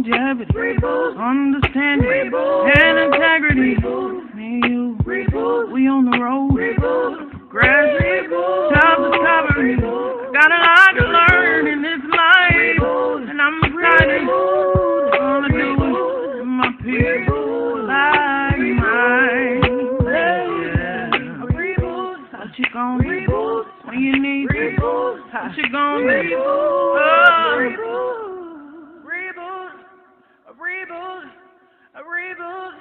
longevity, understanding, and integrity. Me and you, we on the road. Grass, self-discovery. Got a lot to learn in this life, and I'm excited. Gonna do it with my people like mine. Yeah. What you gonna do when you need to? What you gonna do? A reboot.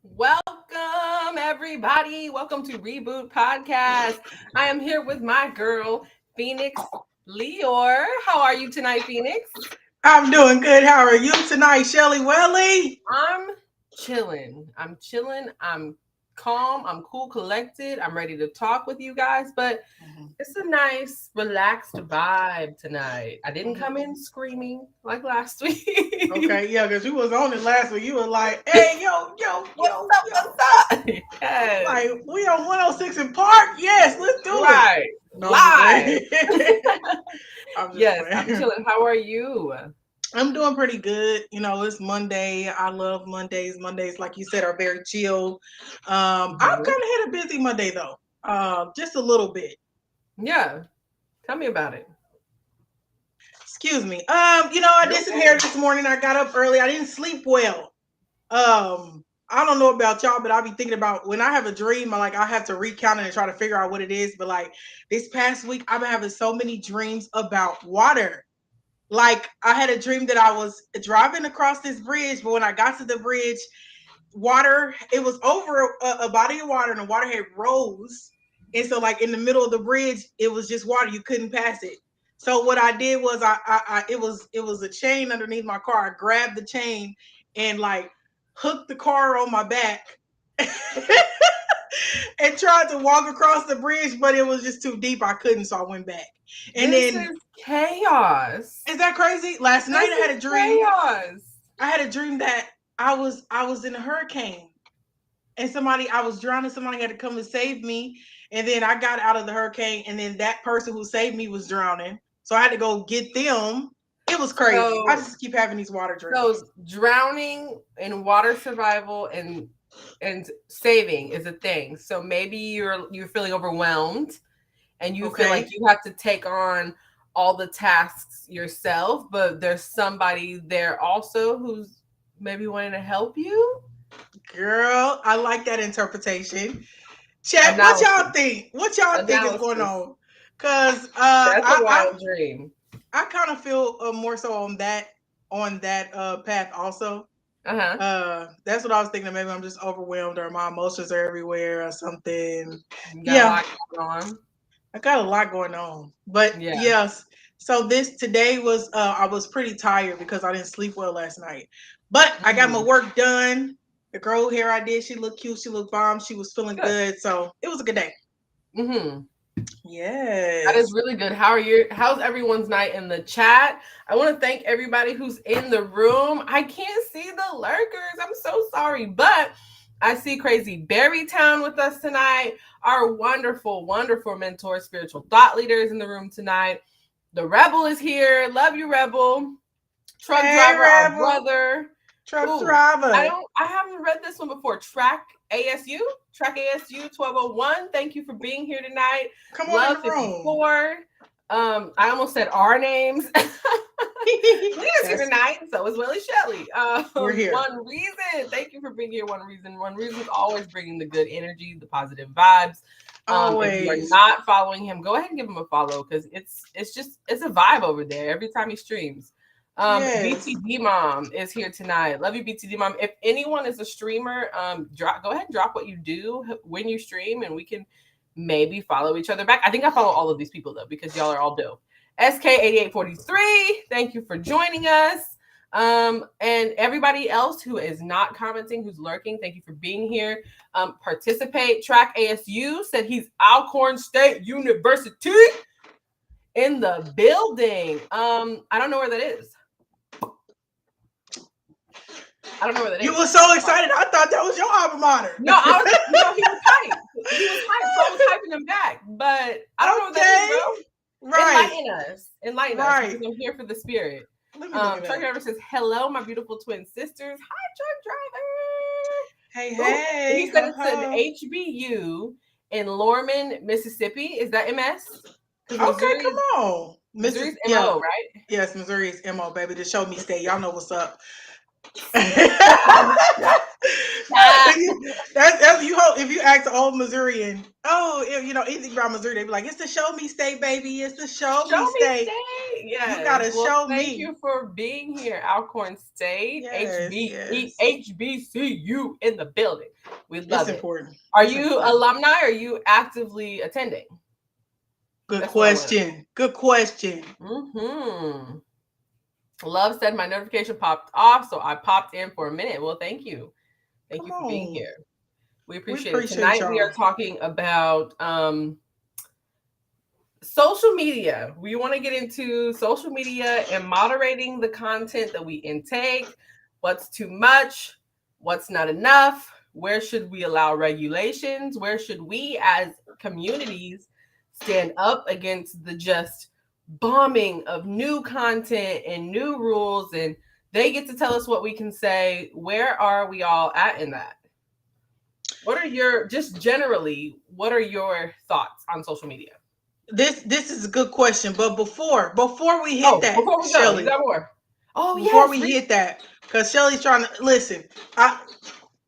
Welcome, everybody. Welcome to Reboot Podcast. I am here with my girl, Phoenix Leor. How are you tonight, Phoenix? I'm doing good. How are you tonight, Shelly Welly? I'm chilling. I'm calm. I'm cool, collected. I'm ready to talk with you guys, but it's a nice, relaxed vibe tonight. I didn't come in screaming like last week. Okay, yeah, because you was on it last week. You were like, hey, What's up? Yes. Like, we on 106 in Park? Yes, let's do it. No, live. I'm chilling. How are you? I'm doing pretty good. You know, it's Monday. I love Mondays. Mondays, like you said, are very chill. I've kind of had a busy Monday, though. Just a little bit. Yeah. Tell me about it. Excuse me. I did some hair this morning. I got up early. I didn't sleep well. I don't know about y'all, but I'll be thinking about when I have a dream, I have to recount it and try to figure out what it is. But like this past week, I've been having so many dreams about water. Like I had a dream that I was driving across this bridge, but when I got to the bridge, it was over a body of water, and the water had rose. And so like in the middle of the bridge, it was just water. You couldn't pass it. So what I did was it was a chain underneath my car. I grabbed the chain and like hooked the car on my back and tried to walk across the bridge, but it was just too deep. I couldn't, so I went back. And this is chaos. Is that crazy? Last night I had a dream. Chaos. I had a dream that I was in a hurricane and I was drowning. Somebody had to come and save me. And then I got out of the hurricane, and then that person who saved me was drowning. So I had to go get them. It was crazy. I just keep having these water dreams. So drowning and water survival and saving is a thing. So maybe you're feeling overwhelmed and you feel like you have to take on all the tasks yourself, but there's somebody there also who's maybe wanting to help you. Girl, I like that interpretation. Chat, what y'all think? What y'all think is going on? Because that's a wild dream. I kind of feel more so on that path also. That's what I was thinking. Maybe I'm just overwhelmed, or my emotions are everywhere, or something. I got a lot going on. But yes. So today was I was pretty tired because I didn't sleep well last night. But I got my work done. The girl hair I did, she looked cute. She looked bomb. She was feeling good. So it was a good day. Yes. That is really good. How's everyone's night in the chat? I want to thank everybody who's in the room. I can't see the lurkers. I'm so sorry. But I see Crazy Berrytown with us tonight. Our wonderful, wonderful mentor, spiritual thought leaders in the room tonight. The Rebel is here. Love you, Rebel. Truck driver, Rebel. Our brother. Driver. I haven't read this one before. Track ASU 1201. Thank you for being here tonight. Come on, Love 54. I almost said our names. Leah's here tonight. So is Willie Shelley. We're here. One Reason. Thank you for being here. One Reason is always bringing the good energy, the positive vibes. If you are not following him, go ahead and give him a follow because it's a vibe over there every time he streams. BTD Mom is here tonight. Love you, BTD Mom. If anyone is a streamer, go ahead and drop what you do when you stream, and we can maybe follow each other back. I think I follow all of these people though because y'all are all dope. SK8843, thank you for joining us. And everybody else who is not commenting, who's lurking, thank you for being here. Participate. Track ASU said he's Alcorn State University in the building. I don't know where that is. I don't know where that is. You were so excited. I thought that was your alma mater. No, he was hyped. He was hyped. So I was hyping him back. But I don't know what that is, bro. Right. Enlighten us, because I'm here for the spirit. Truck driver says, "Hello, my beautiful twin sisters." Hi, truck driver. Hey. He said it's an HBU in Lorman, Mississippi. Is that MS? Okay, come on. Missouri's MO, right? Yes, Missouri's MO, baby. The show me state. Y'all know what's up. That's you hope if you ask an old Missourian, anything about Missouri, they be like, it's the show me state, baby. It's the show me state. Yes. You gotta show me. Thank you for being here, Alcorn State. HBCU in the building. We love it. Important. Are you alumni? Or are you actively attending? Good question. Mm-hmm. Love said my notification popped off, so I popped in for a minute. Well, thank you. Thank you for being here. We appreciate it. Tonight we are talking about social media. We want to get into social media and moderating the content that we intake. What's too much? What's not enough? Where should we allow regulations? Where should we as communities stand up against the just bombing of new content and new rules, and they get to tell us what we can say? Where are we all at in that? What are your thoughts on social media? This is a good question, but before we hit that, Shelly, before we hit that, because Shelly's trying to listen.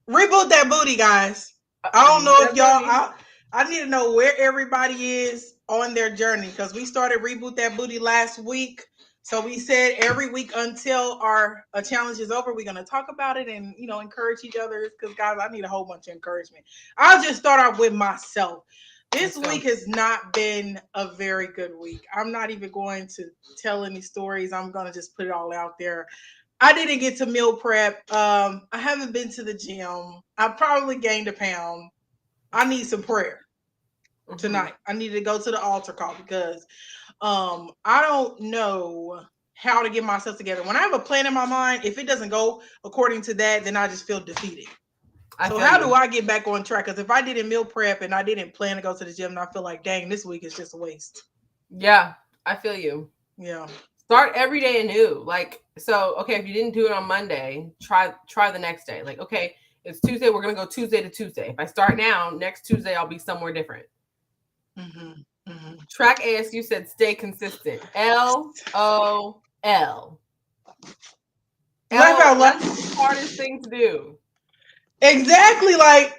Reboot that booty, guys. I don't know if y'all. I need to know where everybody is on their journey, because we started Reboot That Booty last week. So we said every week until our challenge is over, we're going to talk about it and, encourage each other, because, guys, I need a whole bunch of encouragement. I'll just start off with myself. This week has not been a very good week. I'm not even going to tell any stories. I'm going to just put it all out there. I didn't get to meal prep. I haven't been to the gym. I probably gained a pound. I need some prayer tonight. I need to go to the altar call, because I don't know how to get myself together. When I have a plan in my mind, if it doesn't go according to that, then I just feel defeated. So how do I get back on track? Because if I didn't meal prep and I didn't plan to go to the gym, and I feel like, dang, this week is just a waste. Yeah, I feel you. Yeah. Start every day anew. Okay, if you didn't do it on Monday, try the next day. Okay, it's Tuesday. We're going to go Tuesday to Tuesday. If I start now, next Tuesday, I'll be somewhere different. Track ASU said, stay consistent. LOL. That's the hardest thing to do. Exactly.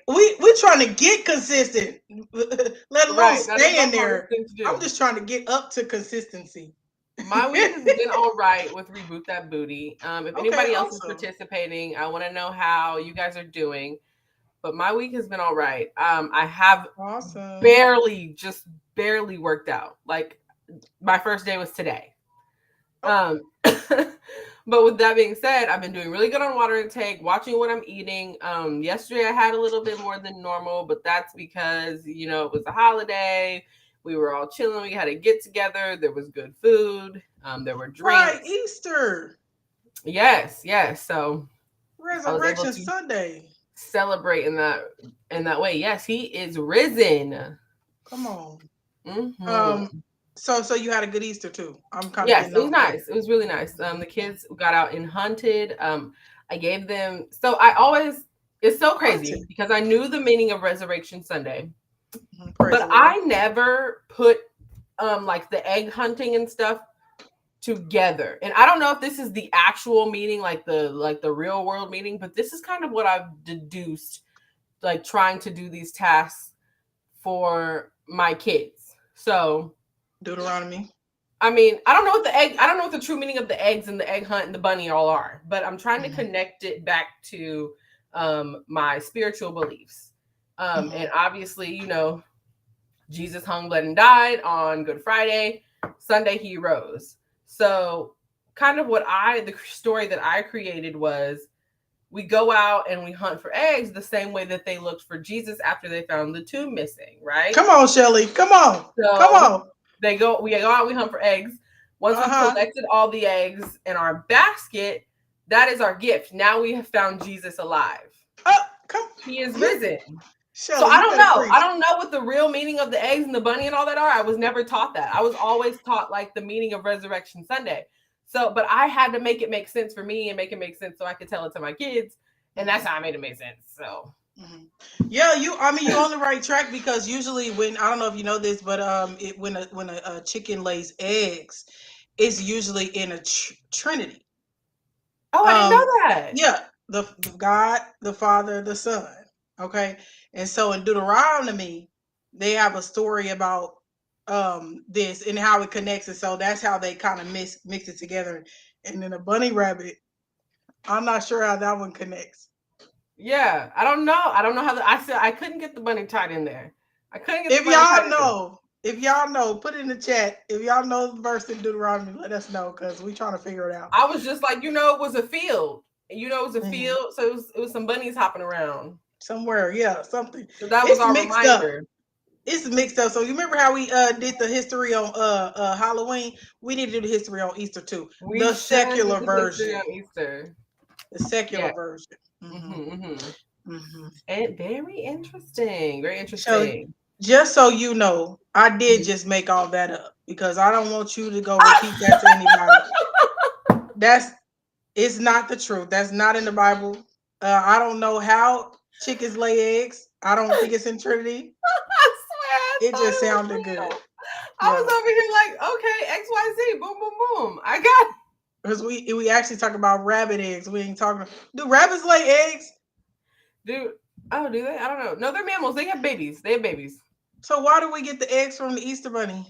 We're trying to get consistent, let alone stay in there. I'm just trying to get up to consistency. My week has been all right with Reboot That Booty. If anybody else is participating, I want to know how you guys are doing. But my week has been all right. I have barely worked out. My first day was today. But with that being said, I've been doing really good on water intake, watching what I'm eating. Yesterday I had a little bit more than normal, but that's because, it was a holiday. We were all chilling. We had a get together. There was good food. There were drinks. Right, Easter. Yes. So Resurrection Sunday. Celebrate in that way. Yes, he is risen. Come on. So you had a good Easter too. Yes, it was nice. It was really nice. The kids got out and hunted. I gave them. So it's so crazy because I knew the meaning of Resurrection Sunday, but I never put the egg hunting and stuff together. And I don't know if this is the actual meaning, the real world meaning, but this is kind of what I've deduced, trying to do these tasks for my kids. So Deuteronomy. I mean, I don't know what the true meaning of the eggs and the egg hunt and the bunny all are, but I'm trying to connect it back to my spiritual beliefs. And obviously, Jesus hung, bled, and died on Good Friday. Sunday, he rose. So kind of the story that I created was we go out and we hunt for eggs the same way that they looked for Jesus after they found the tomb missing, right? Come on, Shelly. Come on. Come on. We go out, we hunt for eggs. Once we've collected all the eggs in our basket, that is our gift. Now we have found Jesus alive. He is risen. So I don't know. I don't know what the real meaning of the eggs and the bunny and all that are. I was never taught that. I was always taught like the meaning of Resurrection Sunday. So, but I had to make it make sense for me and make it make sense so I could tell it to my kids, and that's how I made it make sense. So, yeah, you're on the right track, because usually when, I don't know if you know this, but when a chicken lays eggs, it's usually in a trinity. Oh, I didn't know that. Yeah, the God, the Father, the Son. Okay, and so in Deuteronomy, they have a story about this and how it connects, and so that's how they kind of mix it together. And then a bunny rabbit, I'm not sure how that one connects. Yeah, I don't know. I don't know how I said I couldn't get the bunny tied in there. I couldn't get. If y'all know, put it in the chat. If y'all know the verse in Deuteronomy, let us know, because we're trying to figure it out. I was just like, it was a field. It was a field, so it was some bunnies hopping around somewhere. Yeah, something. So that was our reminder. It's mixed up. So you remember how we did the history on Halloween? We need to do the history on Easter too. The secular version. On Easter. The secular version. And very interesting. Very interesting. So, just so you know, I did just make all that up, because I don't want you to go repeat that to anybody. It's not the truth. That's not in the Bible. I don't know how chickens lay eggs. I don't think it's in Trinity. I swear. It just sounded good. I was over here like, okay, XYZ, boom, boom, boom. I got it. Because we actually talk about rabbit eggs. We ain't talking. Do rabbits lay eggs? Dude, oh, do they? I don't know. No, they're mammals. They have babies. So why do we get the eggs from the Easter bunny?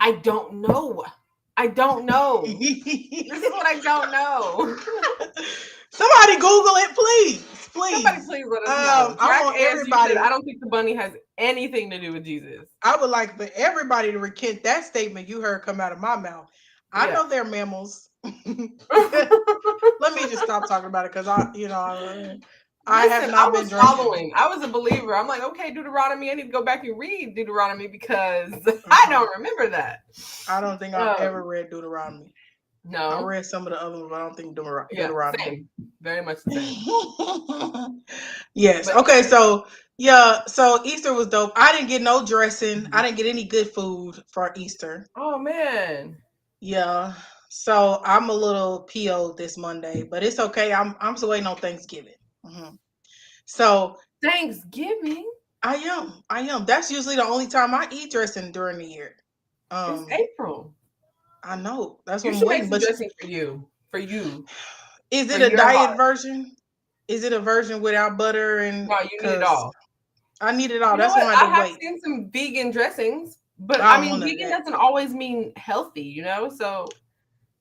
I don't know. This is what I don't know. Somebody Google it, please. Somebody please let us know. I want everybody. I don't think the bunny has anything to do with Jesus. I would like for everybody to recant that statement you heard come out of my mouth. I know they're mammals. Let me just stop talking about it, because I have not been following. I was a believer. I'm like, okay, Deuteronomy. I need to go back and read Deuteronomy, because I don't remember that. I don't think I've ever read Deuteronomy. No, I read some of the other ones, but I don't think Deuteronomy. Same. Very much the same. Yes. But, okay. So Easter was dope. I didn't get no dressing. I didn't get any good food for Easter. Oh man. Yeah. So I'm a little PO'd this Monday, but it's okay. I'm still waiting on Thanksgiving. So Thanksgiving. I am. That's usually the only time I eat dressing during the year. It's April. I know. That's what I'm waiting. But dressing for you. Is it a diet version? Is it a version without butter and? No, you need it all. I need it all. That's why I have seen some vegan dressings, but I mean, vegan doesn't always mean healthy, So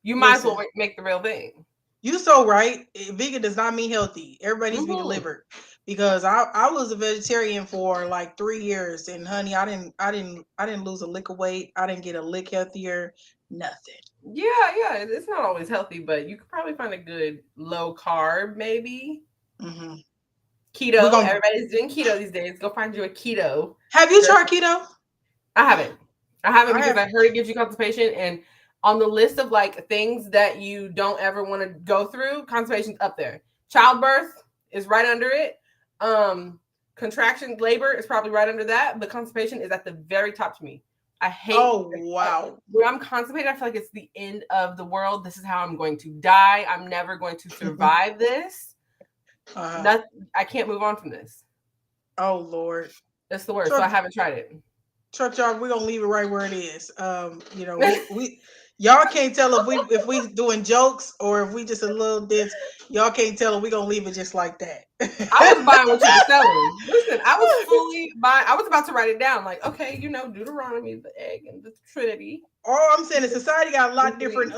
you might as well make the real thing. You so right. Vegan does not mean healthy. Everybody needs to be delivered, because I was a vegetarian for like 3 years, and honey, I didn't lose a lick of weight. I didn't get a lick healthier. Nothing. Yeah. It's not always healthy, but you could probably find a good low carb, maybe. Keto. Everybody's doing keto these days. Go find you a keto. Have you tried keto? I haven't because I heard it gives you constipation, and on the list of like things that you don't ever want to go through, constipation's up there. Childbirth is right under it. Contraction, labor is probably right under that, but constipation is at the very top to me. I hate. Oh wow! When I'm constipated, I feel like it's the end of the world. This is how I'm going to die. I'm never going to survive this. I can't move on from this. Oh Lord, that's the worst. So I haven't tried it. Church, y'all, we're gonna leave it right where it is. We y'all can't tell if we doing jokes or if we just a little dense. Y'all can't tell if we gonna leave it just like that. I was buying what you were selling. Listen, I was fully buying. I was about to write it down. Like, okay, Deuteronomy, the egg, and the Trinity. All I'm saying is society got a lot different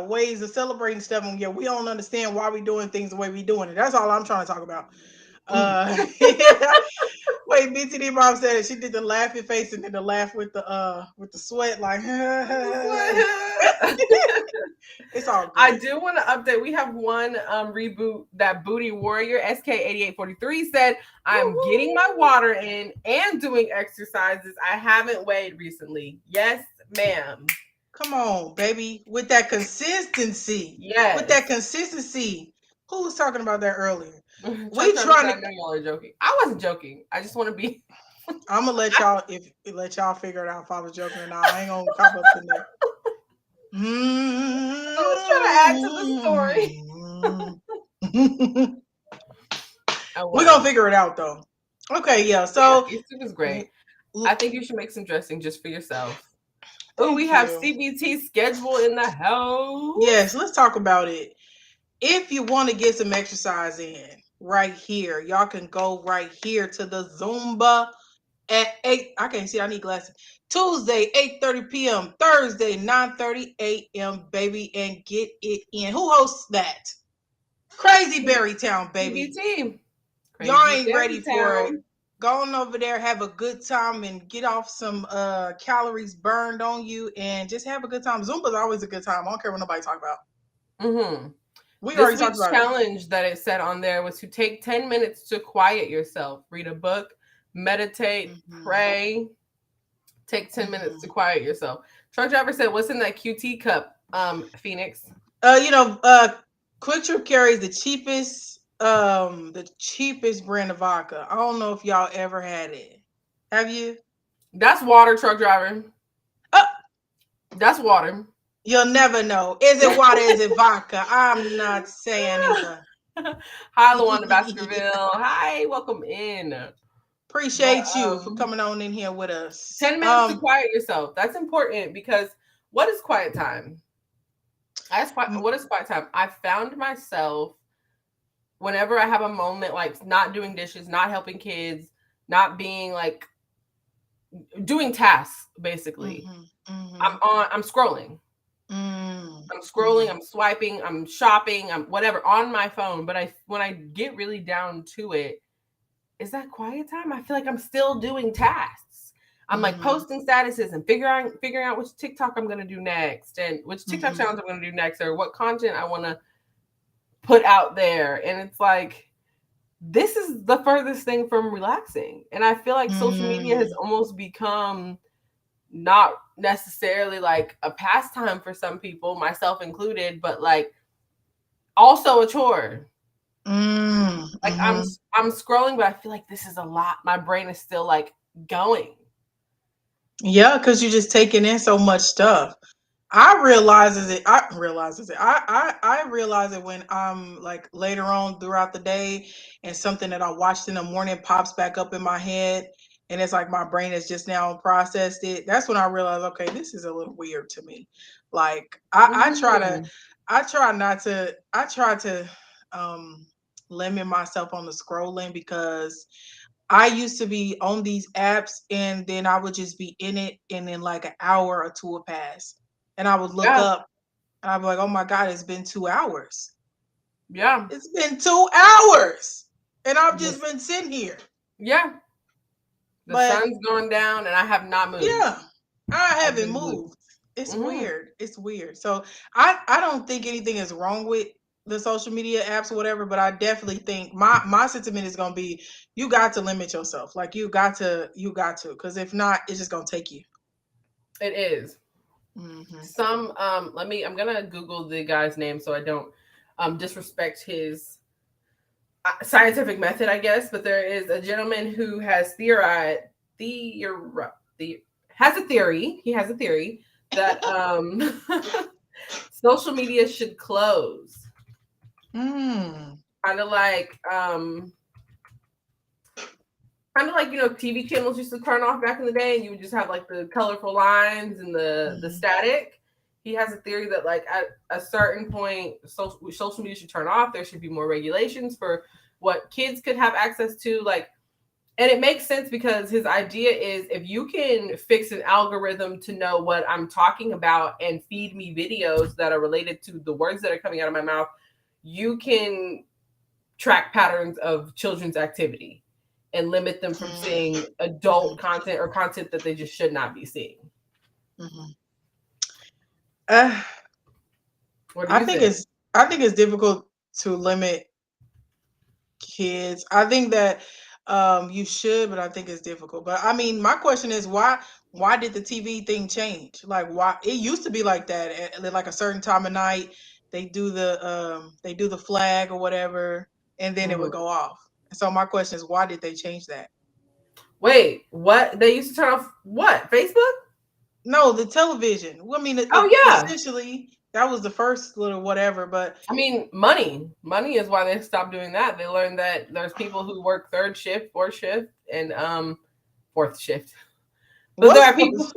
ways of celebrating stuff, and we don't understand why we doing things the way we doing it. That's all I'm trying to talk about. Wait, BTD mom said it. She did the laughing face and then the laugh with the sweat, like it's all good. I do want to update. We have one reboot that Booty Warrior SK8843 said, I'm getting my water in and doing exercises. I haven't weighed recently. Yes, ma'am. Come on, baby. With that consistency. Yes. With that consistency. Who was talking about that earlier? Truck driver trying said, I to. know y'all are joking. I wasn't joking. I just want to be. I'm gonna let y'all figure it out if I was joking or not. I ain't gonna cop up in there. I was trying to add to the story. We're gonna figure it out though. Okay, yeah. So it was great. I think you should make some dressing just for yourself. Oh, we have CBT schedule in the house. Yes, let's talk about it. If you want to get some exercise in right here, y'all can go right here to the Zumba at 8. I can't see, I need glasses. Tuesday, 8:30 p.m. Thursday, 9:30 a.m. baby, and get it in. Who hosts that? Crazy Berrytown, baby. CBT. Y'all ain't ready for it. Go on over there, have a good time, and get off some calories burned on you, and just have a good time. Zumba's always a good time. I don't care what nobody talk about. Mm-hmm. We already talked about challenge that it said on there was to take 10 minutes to quiet yourself, read a book, meditate, pray, take 10 minutes to quiet yourself. Truck driver said, "What's in that QT cup, Phoenix?" Quick Trip carries the cheapest brand of vodka. I don't know if y'all ever had it. Have you? That's water, truck driver. That's water. You'll never know. Is it water? Is it vodka? I'm not saying either. Hi, Luanda Baskerville. Hi, welcome in. Appreciate you for coming on in here with us. 10 minutes to quiet yourself. That's important because what is quiet time? What is quiet time? I found myself whenever I have a moment like not doing dishes, not helping kids, not being like doing tasks, basically. I'm scrolling. I'm scrolling, I'm swiping, I'm shopping, I'm whatever on my phone. But when I get really down to it, is that quiet time? I feel like I'm still doing tasks. I'm like posting statuses and figuring out which TikTok I'm gonna do next and which TikTok challenge I'm gonna do next or what content I wanna put out there. And it's like this is the furthest thing from relaxing. And I feel like social media has almost become not necessarily like a pastime for some people, myself included, but like also a chore. Like I'm scrolling, but I feel like this is a lot. My brain is still like going. Yeah, because you're just taking in so much stuff. I realize it when I'm like later on throughout the day and something that I watched in the morning pops back up in my head and it's like my brain has just now processed it. That's when I realize, okay, this is a little weird to me. Like I try to limit myself on the scrolling because I used to be on these apps and then I would just be in it and then like an hour or two would pass. And I would look up and I'd be like, oh my God, it's been 2 hours. Yeah. It's been 2 hours. And I've just been sitting here. Yeah. The sun's going down and I have not moved. Yeah. I haven't moved. It's weird. It's weird. So I don't think anything is wrong with the social media apps or whatever, but I definitely think my sentiment is gonna be you got to limit yourself. Like you got to, because if not, it's just gonna take you. It is. I'm gonna Google the guy's name so I don't disrespect his scientific method, I guess. But there is a gentleman who has He has a theory that social media should close. Kind of like TV channels used to turn off back in the day, and you would just have like the colorful lines and the static. He has a theory that like at a certain point, social media should turn off. There should be more regulations for what kids could have access to. Like, and it makes sense because his idea is if you can fix an algorithm to know what I'm talking about and feed me videos that are related to the words that are coming out of my mouth, you can track patterns of children's activity and limit them from seeing adult content or content that they just should not be seeing. I think it's difficult to limit kids. I think that you should, but I think it's difficult. But I mean, my question is why did the TV thing change? Like why it used to be like that at like a certain time of night they do the flag or whatever. and then it would go off. And so my question is, why did they change that? Wait, what? They used to turn off what? Facebook? No, the television. Well, I mean, yeah. Essentially, that was the first little whatever. But I mean, money is why they stopped doing that. They learned that there's people who work third shift, fourth shift, and fourth shift. But there are people.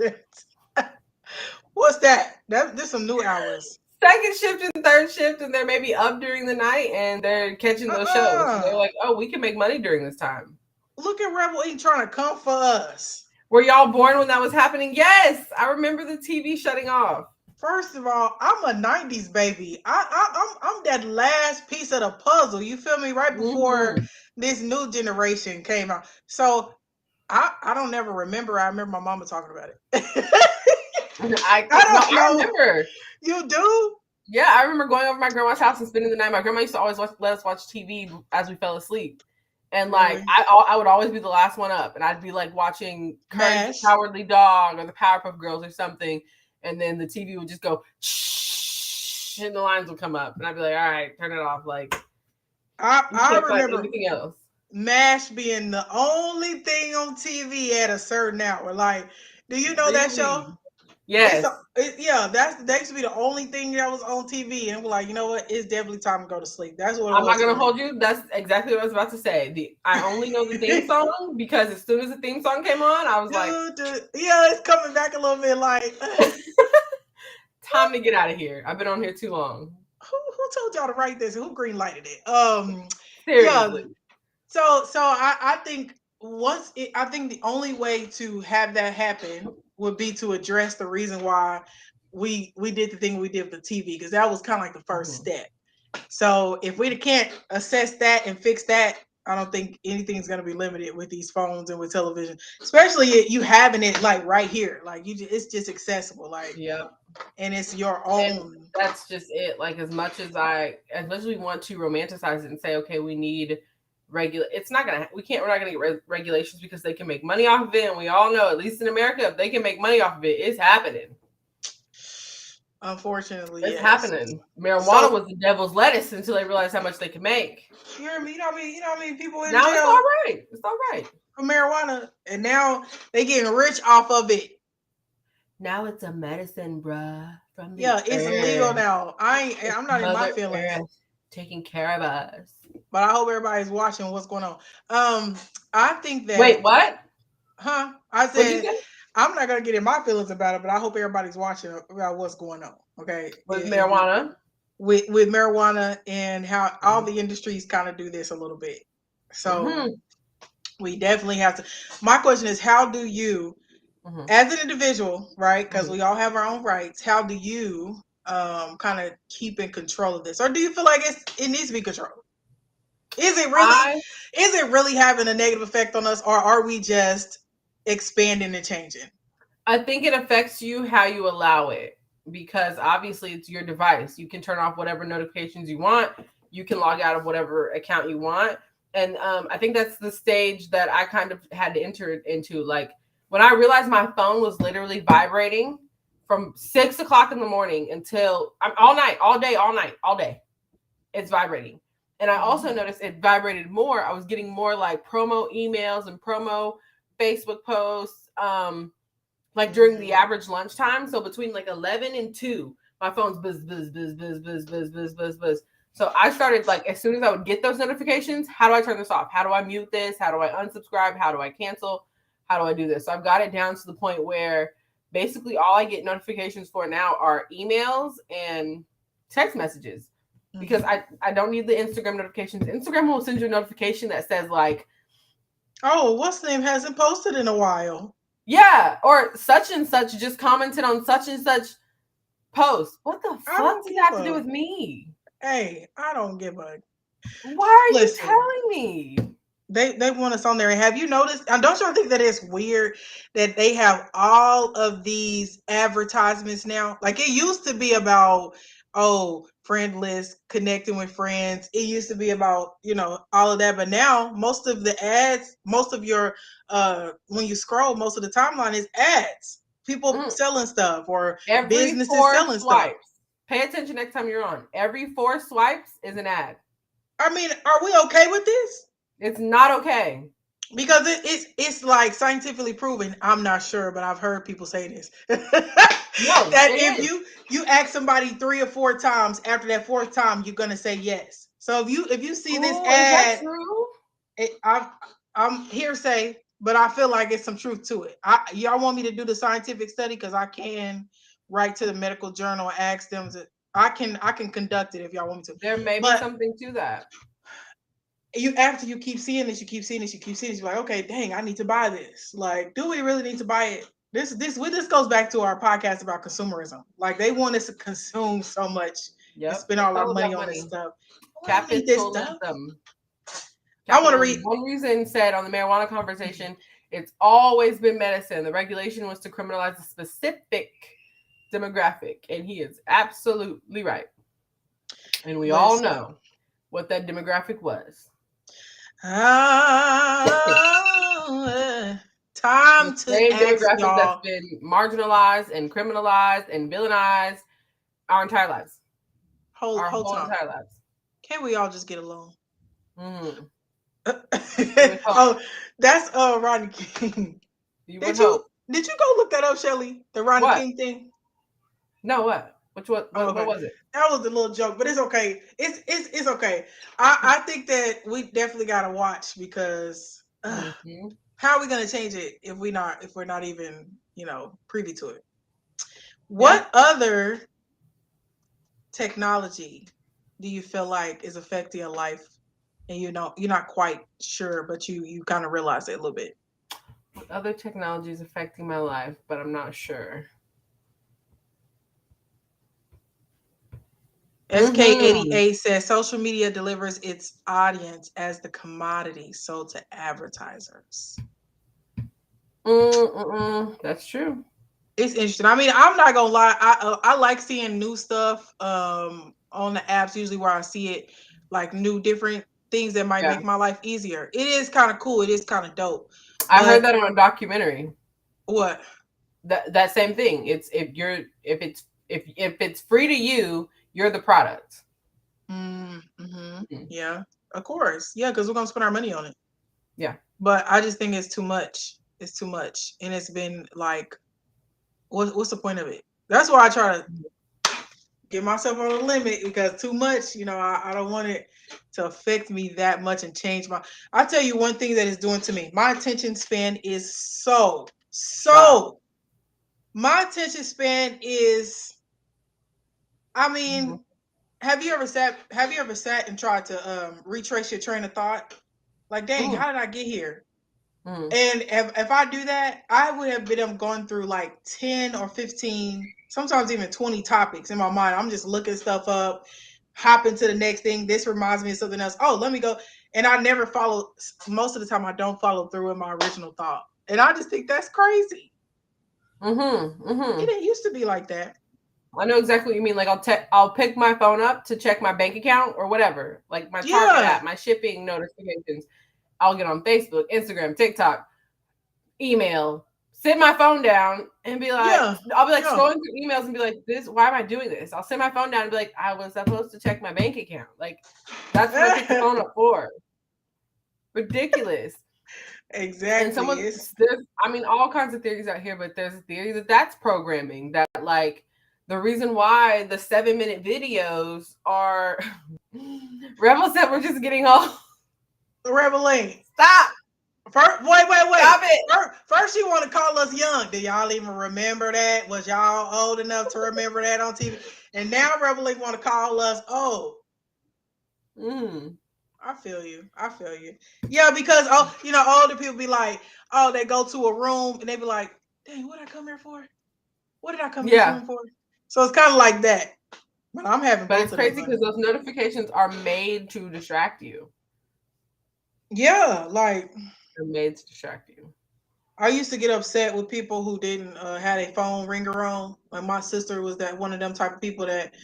What's that? There's some new hours. Second shift and third shift, and they're maybe up during the night, and they're catching those shows. So they're like, "Oh, we can make money during this time." Look at Rebel E trying to come for us. Were y'all born when that was happening? Yes, I remember the TV shutting off. First of all, I'm a '90s baby. I'm that last piece of the puzzle. You feel me? Right before this new generation came out. So I don't never remember. I remember my mama talking about it. I remember. You do? Yeah, I remember going over to my grandma's house and spending the night. My grandma used to always let us watch TV as we fell asleep. And like I would always be the last one up, and I'd be like watching Courage the Cowardly Dog or the Powerpuff Girls or something, and then the TV would just go shh, and the lines would come up, and I'd be like, "All right, turn it off." Like I remember anything else. MASH being the only thing on TV at a certain hour. Like, do you know that show? Yes. That used to be the only thing that was on TV, and we're like, you know what? It's definitely time to go to sleep. That's what. I'm not gonna hold you. That's exactly what I was about to say. I only know the theme song because as soon as the theme song came on, I was it's coming back a little bit. Like, time to get out of here. I've been on here too long. Who told y'all to write this? Who green lighted it? Seriously. Yeah. So I think I think the only way to have that happen would be to address the reason why we did the thing we did with the TV, because that was kind of like the first step. So if we can't assess that and fix that, I don't think anything's going to be limited with these phones and with television, especially you having it like right here, like it's just accessible, like and it's your own. And that's just it. Like as much as we want to romanticize it and say, okay, we need we're not gonna get regulations because they can make money off of it, and we all know, at least in America, if they can make money off of it, it's happening. Unfortunately, it's happening. Marijuana was the devil's lettuce until they realized how much they can make. You hear me? You know what I mean? People in now jail. It's all right for marijuana, and now they getting rich off of it. Now it's a medicine, bruh. It's illegal now. I'm not in my feelings. Taking care of us. But I hope everybody's watching what's going on. I think that. Wait, what? Huh? I said I'm not gonna get in my feelings about it, but I hope everybody's watching about what's going on. Okay. With marijuana. With marijuana and how all the industries kind of do this a little bit. So we definitely have to. My question is, how do you, as an individual, right? Because we all have our own rights. How do you kind of keep in control of this, or do you feel like it needs to be controlled? Is it really having a negative effect on us, or are we just expanding and changing? I think it affects you how you allow it, because obviously it's your device. You can turn off whatever notifications you want. You can log out of whatever account you want. And I think that's the stage that I kind of had to enter into. Like when I realized my phone was literally vibrating from 6 o'clock in the morning until all night, all day, it's vibrating. And I also noticed it vibrated more. I was getting more like promo emails and promo Facebook posts, like during the average lunchtime. So between like 11 and 2, my phone's buzz, buzz, buzz, buzz, buzz, buzz, buzz, buzz, buzz. So I started, like, as soon as I would get those notifications, how do I turn this off? How do I mute this? How do I unsubscribe? How do I cancel? How do I do this? So I've got it down to the point where basically all I get notifications for now are emails and text messages, because I don't need the Instagram notifications. Instagram will send you a notification that says like, oh, what's the name hasn't posted in a while. Yeah, or such and such just commented on such and such post. What the fuck does that have to do with me? Hey, I don't give a. Why are you telling me? They want us on there. And have you noticed? And don't you think that it's weird that they have all of these advertisements now? Like it used to be about, friend list, connecting with friends. It used to be about, all of that. But now most of the ads, most of your when you scroll, most of the timeline is ads. People selling stuff or businesses selling stuff. Pay attention next time you're on. Every 4 swipes is an ad. I mean, are we okay with this? It's not okay. Because it's like scientifically proven. I'm not sure, but I've heard people say this. No, That it if is. you ask somebody 3 or 4 times, after that 4th time, you're gonna say yes. So if you see this Ooh, is that ad, true? I'm hearsay, but I feel like it's some truth to it. Y'all want me to do the scientific study because I can write to the medical journal and ask them to. I can conduct it if y'all want me to. There may be But something to that. you after you keep seeing this, you're like, okay, dang, I need to buy this. Like, do we really need to buy it? This goes back to our podcast about consumerism. Like, they want us to consume so much and Yep, spend it's all our all money about on this money. stuff. I don't need this stuff. Capitalism. I want to read. One reason said on the marijuana conversation, it's always been medicine. The regulation was to criminalize a specific demographic, and he is absolutely right. And we all know what that demographic was. Time The to same ask demographic y'all. that's been marginalized and criminalized and villainized our entire lives. Our whole time. Entire lives. Can't we all just get along? Mm. Oh, that's Rodney King. Did you go look that up, Shelly? The Rodney King thing? No, what? What was it? That was a little joke, but it's okay. It's okay. I think that we definitely gotta watch because how are we gonna change it if we're not even, privy to it? What other technology do you feel like is affecting your life and you're not quite sure, but you kind of realize it a little bit? What other technology is affecting my life, but I'm not sure. SK88 says social media delivers its audience as the commodity sold to advertisers. That's true. It's interesting. I mean, I'm not gonna lie. I like seeing new stuff on the apps. Usually, where I see it, like new different things that might make my life easier. It is kind of cool. It is kind of dope. I heard that on a documentary. What? That same thing. It's if it's free to you, you're the product. Yeah, of course. Yeah, because we're gonna spend our money on it. Yeah. But I just think it's too much. It's too much, and it's been like, what's the point of it? That's why I try to get myself on a limit, because too much, I don't want it to affect me that much and change I'll tell you one thing that it's doing to me. My attention span is so my attention span is, I mean, have you ever sat and tried to retrace your train of thought? Like, dang, how did I get here? And if I do that, I would have been going through like 10 or 15, sometimes even 20 topics in my mind. I'm just looking stuff up, hopping to the next thing. This reminds me of something else. Oh, let me go. And I never follow. Most of the time, I don't follow through with my original thought. And I just think that's crazy. It didn't used to be like that. I know exactly what you mean. Like, I'll pick my phone up to check my bank account or whatever. Like my Target app, my shipping notifications. I'll get on Facebook, Instagram, TikTok, email, sit my phone down and be like, I'll be like scrolling through emails and be like, why am I doing this? I'll sit my phone down and be like, I was supposed to check my bank account. Like, that's what I picked the phone up for. Ridiculous. Exactly. And all kinds of theories out here, but there's a theory that's programming, that like the reason why the 7-minute videos are Rebel said we're just getting old. Rebel ain't. Stop. Wait. Stop it. First, you want to call us young. Do y'all even remember that? Was y'all old enough to remember that on TV? And now Rebel want to call us old. I feel you. Yeah, because older people be like, they go to a room and they be like, dang, what did I come here for? What did I come here for? So it's kind of like that. But I'm having. But it's crazy because those notifications are made to distract you. Yeah, like they're made to distract you. I used to get upset with people who didn't have a phone ringer on. Like my sister was that one of them type of people that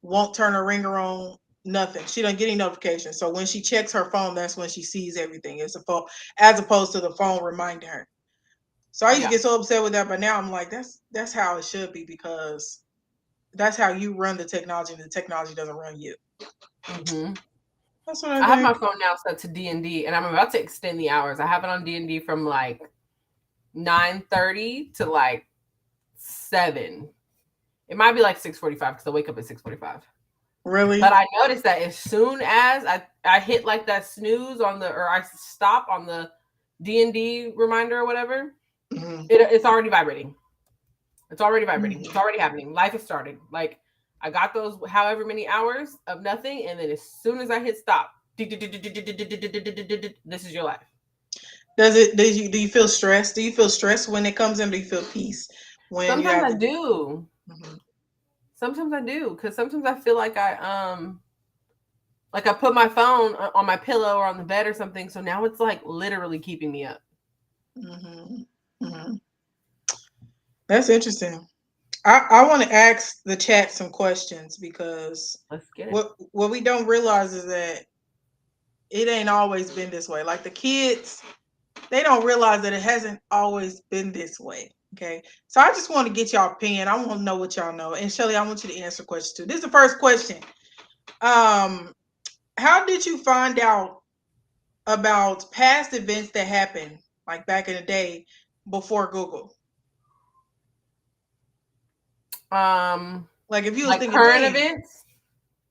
won't turn her ringer on. Nothing. She doesn't get any notifications. So when she checks her phone, that's when she sees everything. It's a phone, as opposed to the phone reminding her. So I used to get so upset with that, but now I'm like, that's how it should be, because that's how you run the technology, and the technology doesn't run you. That's what I have my phone now set to D&D, and I'm about to extend the hours. I have it on D&D from like 9:30 to like 7. It might be like 6:45 because I wake up at 6:45. Really? But I noticed that as soon as I hit like that snooze or I stop on the D&D reminder or whatever, it's already vibrating. It's already vibrating. It's already happening. Life has started. Like I got those however many hours of nothing, and then as soon as I hit stop, this is your life. Do you feel stressed? Do you feel stressed when it comes in? Do you feel peace when Sometimes I do. Sometimes I do, because sometimes I feel like I put my phone on my pillow or on the bed or something, so now it's like literally keeping me up. That's interesting. I want to ask the chat some questions because Let's get it. What we don't realize is that it ain't always been this way. Like the kids, they don't realize that it hasn't always been this way. Okay. So I just want to get y'all opinion. I want to know what y'all know. And Shelly, I want you to answer questions too. This is the first question. How did you find out about past events that happened like back in the day before Google? Like if you was thinking current events.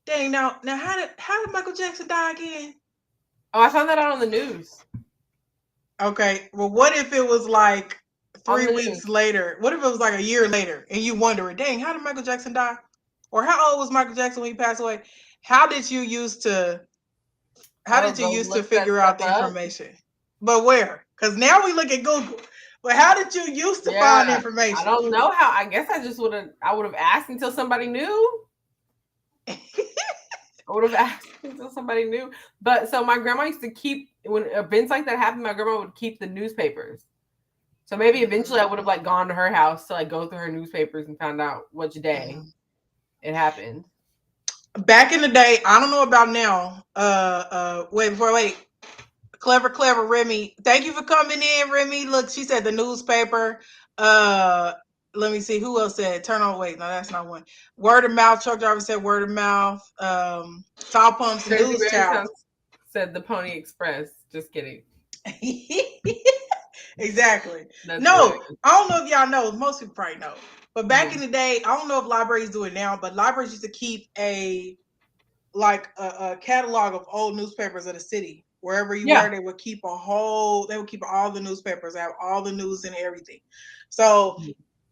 Dang, now how did Michael Jackson die again? Oh, I found that out on the news. Okay. Well, what if it was like 3 weeks later? What if it was like a year later and you wondering, dang, how did Michael Jackson die? Or how old was Michael Jackson when he passed away? How did you used to figure out the information? But where? Because now we look at Google. But how did you used to find information? I don't know how. I guess I would have asked until somebody knew. I would have asked until somebody knew. But so my grandma used to keep, when events like that happened, my grandma would keep the newspapers. So maybe eventually I would have like gone to her house to like go through her newspapers and found out which day it happened. Back in the day, I don't know about now. Wait. Clever Remy. Thank you for coming in, Remy. Look, she said the newspaper. Let me see who else said turn on. Wait, no, that's not one. Word of mouth. Truck driver said word of mouth. Tall pumps and news child said the Pony Express. Just kidding. Exactly. No, I don't know if y'all know. Most people probably know. But back in the day, I don't know if libraries do it now, but libraries used to keep a catalog of old newspapers of the city. Wherever you were, they would keep all the newspapers, have all the news and everything. So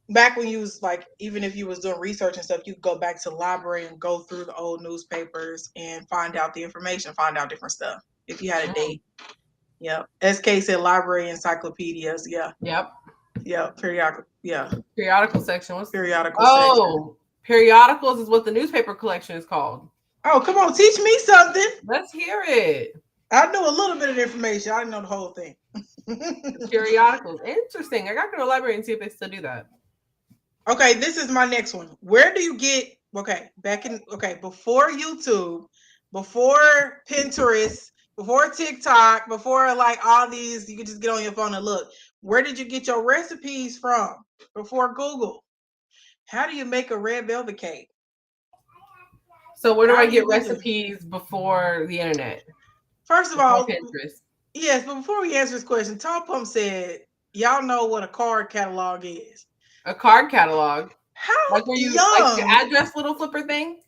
back when you was like, even if you was doing research and stuff, you could go back to the library and go through the old newspapers and find out the information, find out different stuff. If you had a date. Yep. SK said library encyclopedias. Yeah. Yep. Yeah. Periodical. Yeah. Periodical section. What's periodical section? Periodicals is what the newspaper collection is called. Oh, come on, teach me something. Let's hear it. I knew a little bit of information. I didn't know the whole thing. Periodicals. Interesting. I got to go to the library and see if they still do that. Okay, this is my next one. Where do you get before YouTube, before Pinterest, before TikTok, before like all these, you can just get on your phone and look. Where did you get your recipes from before Google? How do you make a red velvet cake? So where do I get recipes before the internet? First of all, Pinterest. Yes, but before we answer this question, Tall Pump said, y'all know what a card catalog is. A card catalog? How like where you like the address little flipper thing?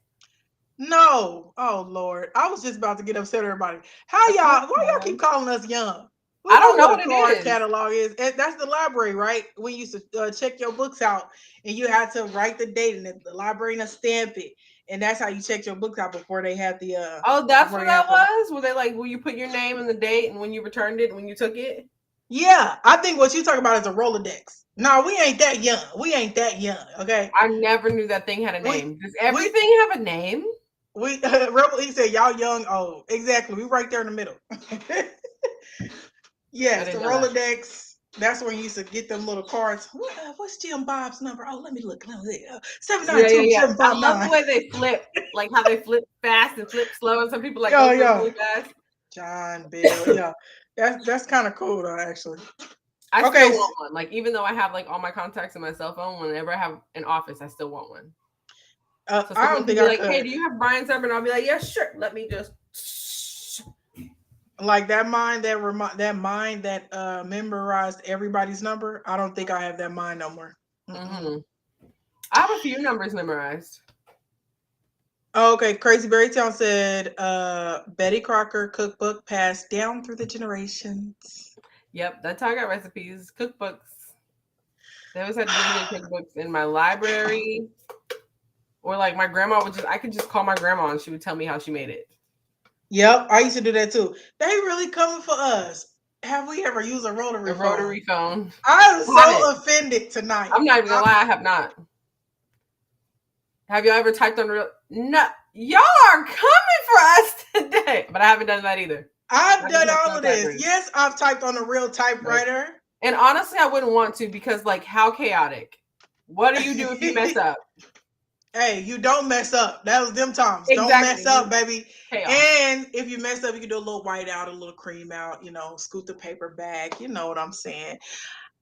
No. Oh Lord. I was just about to get upset at everybody. Why y'all keep calling us young? I don't know what a card catalog is. That's the library, right? When you used to check your books out and you had to write the date and the librarian stamp it. And that's how you checked your books out before they had the Oh, that's what that was? Were they like, will you put your name and the date and when you returned it, when you took it? Yeah, I think what you're talking about is a Rolodex. No, we ain't that young. Okay. I never knew that thing had a name. Does everything have a name? He said y'all young, old. Exactly. We right there in the middle. Yes, the Rolodex. That's where you used to get them little cards. What's Jim Bob's number? Oh, let me look. 792-759. I love the way they flip, like how they flip fast and flip slow, and some people like go really fast. John Bill, yeah, that's kind of cool though, actually. I still want one. Like even though I have like all my contacts in my cell phone, whenever I have an office, I still want one. So I don't think I could. Hey, do you have Brian's number? And I'll be like, yeah, sure. Let me just Like that mind that memorized everybody's number. I don't think I have that mind no more. Mm-hmm. I have a few numbers memorized. Okay, Crazy Berry Town said Betty Crocker cookbook passed down through the generations. Yep, that's how I got recipes, cookbooks. They always had really good cookbooks in my library. Or like my grandma I could just call my grandma and she would tell me how she made it. Yep, I used to do that too. They really coming for us. Have we ever used a rotary phone? A rotary phone. I'm so offended tonight. I'm not even gonna lie, I have not. Have y'all ever typed on real? No, y'all are coming for us today, but I haven't done that either. I've done all of this. Yes, I've typed on a real typewriter. And honestly, I wouldn't want to because, like, how chaotic. What do you do if you mess up? Hey, you don't mess up. That was them times. Exactly. Don't mess up, baby. Chaos. And if you mess up, you can do a little white out, a little cream out, scoot the paper back. You know what I'm saying?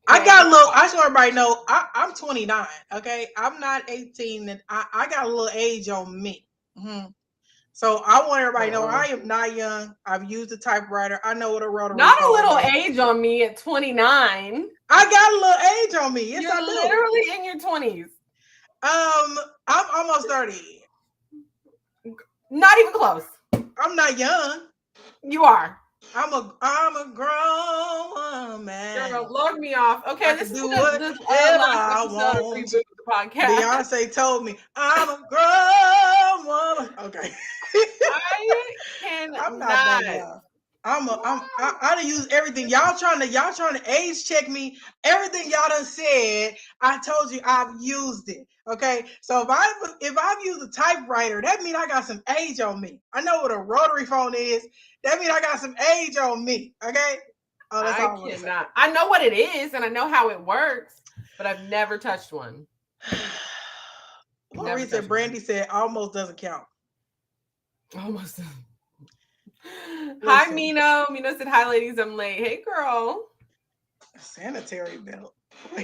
I got a little, I just want everybody to know, I'm 29, okay? I'm not 18, and I got a little age on me. Mm-hmm. So I want everybody to know I am not young. I've used a typewriter. I know what a rotary Not a little age on me at 29. I got a little age on me. Yes, You're literally in your 20s. I'm almost 30. Not even close. I'm not young. You are. I'm a grown woman. Girl, log me off. Okay, this is the last episode of Reboot the podcast. Beyonce told me I'm a grown woman. Okay. I cannot. I'm not that young. I done use everything. Y'all trying to age check me. Everything y'all done said, I told you I've used it. Okay. So if I've used a typewriter, that means I got some age on me. I know what a rotary phone is. That means I got some age on me. Okay. Oh, that's all I cannot. I know what it is and I know how it works, but I've never touched one. Brandy said almost doesn't count. Almost doesn't. Hi, Mino. Mino said, hi, ladies. I'm late. Hey, girl. Sanitary belt.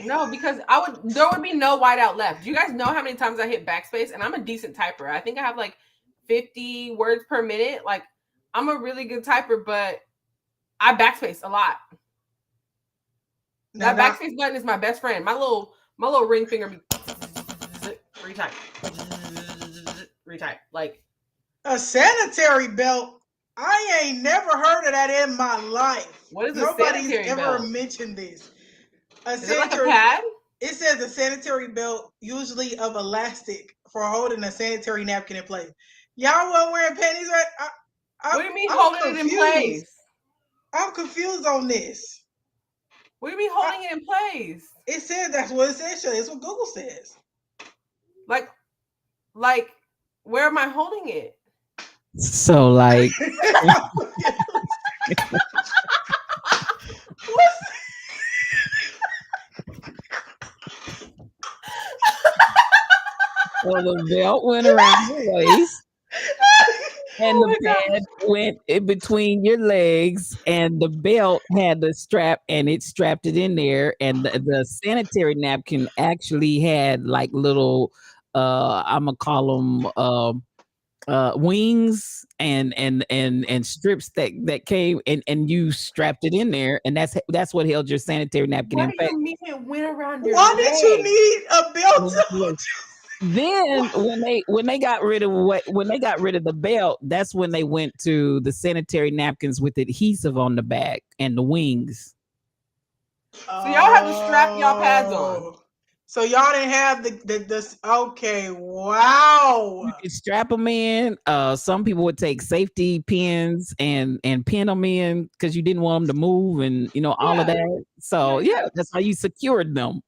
No, because there would be no whiteout left. Do you guys know how many times I hit backspace? And I'm a decent typer. I think I have like 50 words per minute. Like, I'm a really good typer, but I backspace a lot. That backspace button is my best friend. My little ring finger be retype. Like a sanitary belt. I ain't never heard of that in my life. What is Nobody's ever mentioned this. Is it like a pad? It says a sanitary belt, usually of elastic, for holding a sanitary napkin in place. Y'all weren't wearing panties, right? What do you mean holding it in place? I'm confused on this. What do you mean holding it in place? It says that's what it says. That's what Google says. Like, where am I holding it? So like so the belt went around your waist and the pad went in between your legs and the belt had the strap and it strapped it in there and the sanitary napkin actually had like little I'm gonna call them wings and strips that came and you strapped it in there and that's what held your sanitary napkin in place. What do you mean it went around your Why leg? did you need a belt? Then when they got rid of the belt, that's when they went to the sanitary napkins with adhesive on the back and the wings. So y'all have to strap y'all pads on. So y'all didn't have the okay, wow. You can strap them in. Some people would take safety pins and pin them in because you didn't want them to move and all of that. So yeah, that's how you secured them.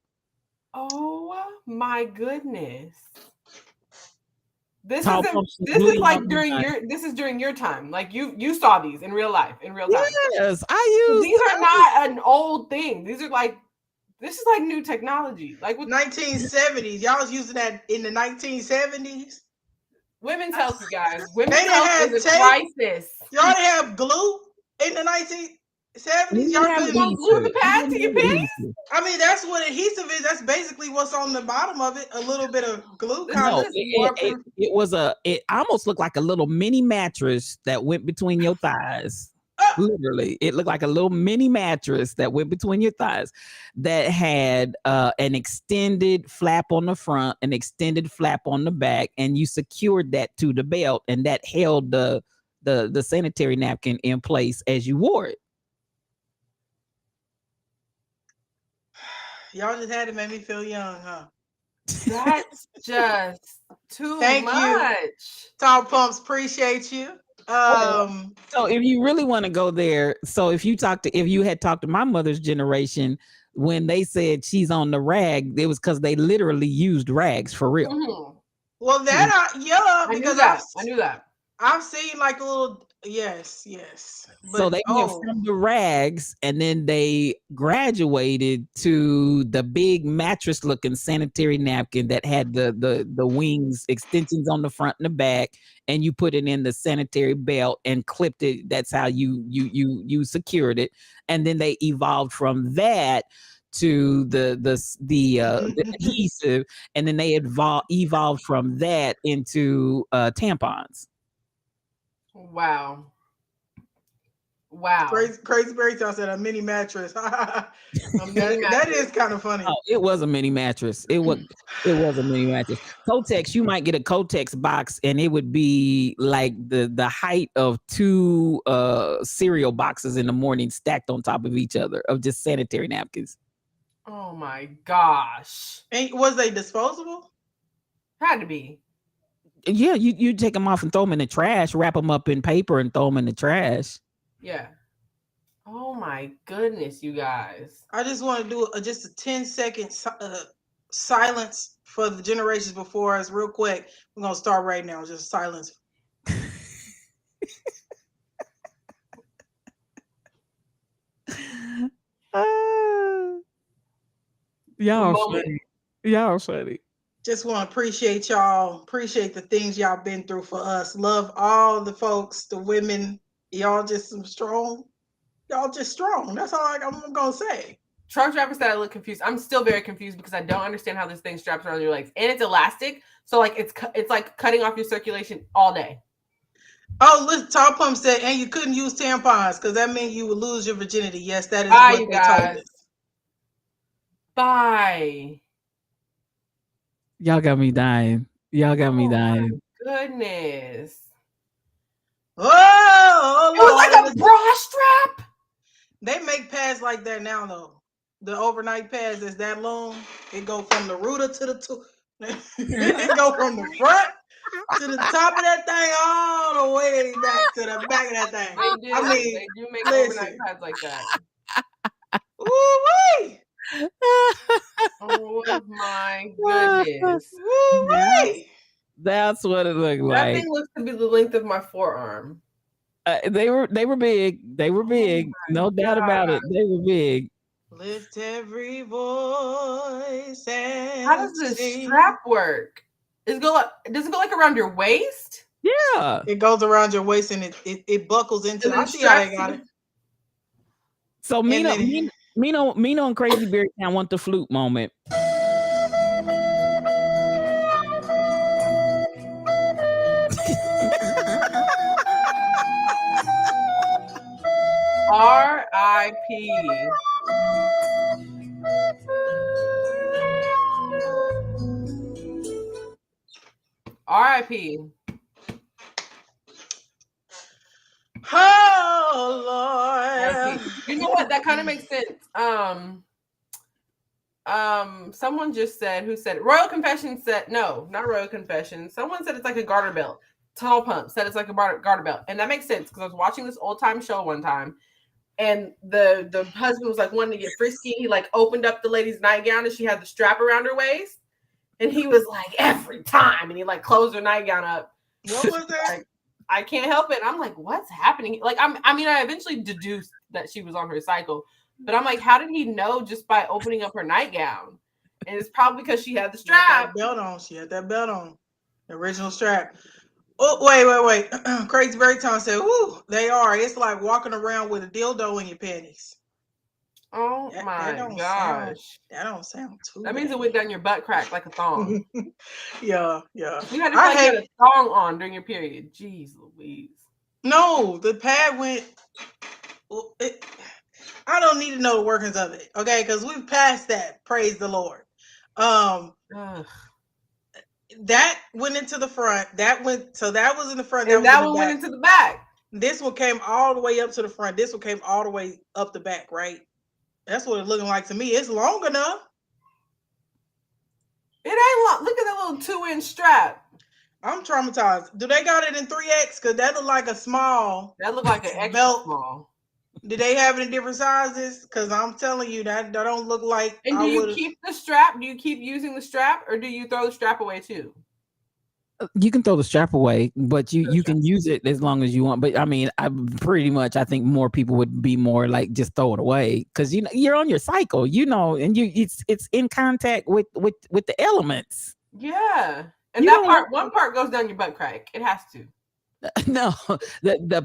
Oh my goodness. This is like during your time. Like you saw these in real life, in real time. Yes, I use these are not an old thing. This is like new technology. Like with 1970s. Y'all was using that in the 1970s. Women's health, you guys. Women's health is a crisis. Y'all didn't have glue in the 1970s. Y'all couldn't glue the pad to your panties. I mean, that's what adhesive is. That's basically what's on the bottom of it. A little bit of glue. No, it almost looked like a little mini mattress that went between your thighs. Literally, it looked like a little mini mattress that went between your thighs that had an extended flap on the front, an extended flap on the back, and you secured that to the belt, and that held the sanitary napkin in place as you wore it. Y'all just had to make me feel young, huh? That's just too Thank much. you. Top Pumps, appreciate you. So if you really want to go there, so if you had talked to my mother's generation when they said she's on the rag, it was because they literally used rags for real. Mm-hmm. Well, that I knew that. I knew that. I've seen like a little yes. But, so they went from the rags and then they graduated to the big mattress looking sanitary napkin that had the wings extensions on the front and the back, and you put it in the sanitary belt and clipped it. That's how you secured it. And then they evolved from that to the adhesive, and then they evolved from that into tampons. Wow. Crazy Berry said a mini mattress. That is kind of funny. Oh, it was a mini mattress. It was a mini mattress. Kotex, you might get a Kotex box and it would be like the height of 2 cereal boxes in the morning stacked on top of each other of just sanitary napkins. Oh my gosh. And was they disposable? Had to be. Yeah, you take them off and throw them in the trash, wrap them up in paper and throw them in the trash. Yeah. Oh my goodness, you guys. I just want to do just a 10-second silence for the generations before us real quick. We're going to start right now. Just silence. Y'all funny. Just want to appreciate y'all. Appreciate the things y'all been through for us. Love all the folks, the women. Y'all just some strong. Y'all just strong. That's all I'm gonna say. Truck driver said I look confused. I'm still very confused because I don't understand how this thing straps around your legs, and it's elastic, so like it's like cutting off your circulation all day. Oh, listen, Top Pump said, and you couldn't use tampons because that means you would lose your virginity. Yes, that is what they told us. Bye. Y'all got me dying. My goodness. Oh, it was like a bra strap. They make pads like that now, though. The overnight pads is that long. It go from the rooter to the it go from the front to the top of that thing all the way back to the back of that thing. They do make overnight pads like that. Woo-wee! Oh my goodness. Woo-wee! That's what it looked like. That thing looks to be the length of my forearm. They were big. They were big. No doubt about it. They were big. Lift every voice and how does this strap work? Does it go like around your waist? Yeah. It goes around your waist and it buckles into. I see how they got it. So Mino and Crazy Berry Town want the flute moment. R.I.P. R.I.P. Oh Lord. You know what? That kind of makes sense. Someone just said, who said it? Royal Confession said, no, not Royal Confession. Someone said it's like a garter belt. Tall Pump said it's like a garter belt. And that makes sense because I was watching this old time show one time. And the husband was like wanting to get frisky. He like opened up the lady's nightgown and she had the strap around her waist. And he was like, every time. And he like closed her nightgown up. What was that? Like, I can't help it. I'm like, what's happening? Like, I eventually deduced that she was on her cycle. But I'm like, how did he know just by opening up her nightgown? And it's probably because she had the strap. She had that belt on. The original strap. Oh, wait. Crazy Berry Town said, "Ooh, they are. It's like walking around with a dildo in your panties." Oh my gosh. That don't sound too That means it went down your butt crack like a thong. Yeah. You had to put a thong on during your period. Jeez Louise. No, the pad went. I don't need to know the workings of it, okay? Because we've passed that. Praise the Lord. Ugh. That went into the front. That was in the front. And was that in the one back. went into the back. This one came all the way up to the front. This one came all the way up the back, right? That's what it's looking like to me. It's long enough. It ain't long. Look at that little 2-inch strap. I'm traumatized. Do they got it in 3X? Because that look like a small. That look like an extra belt. small. Do they have it in different sizes? Because I'm telling you, that don't look like. And do you keep the strap? Do you keep using the strap, or do you throw the strap away too? You can throw the strap away, but you can use it as long as you want. But I mean, I think more people would be more like just throw it away, because you're on your cycle, and it's in contact with the elements. Yeah, and one part goes down your butt crack. It has to. No, the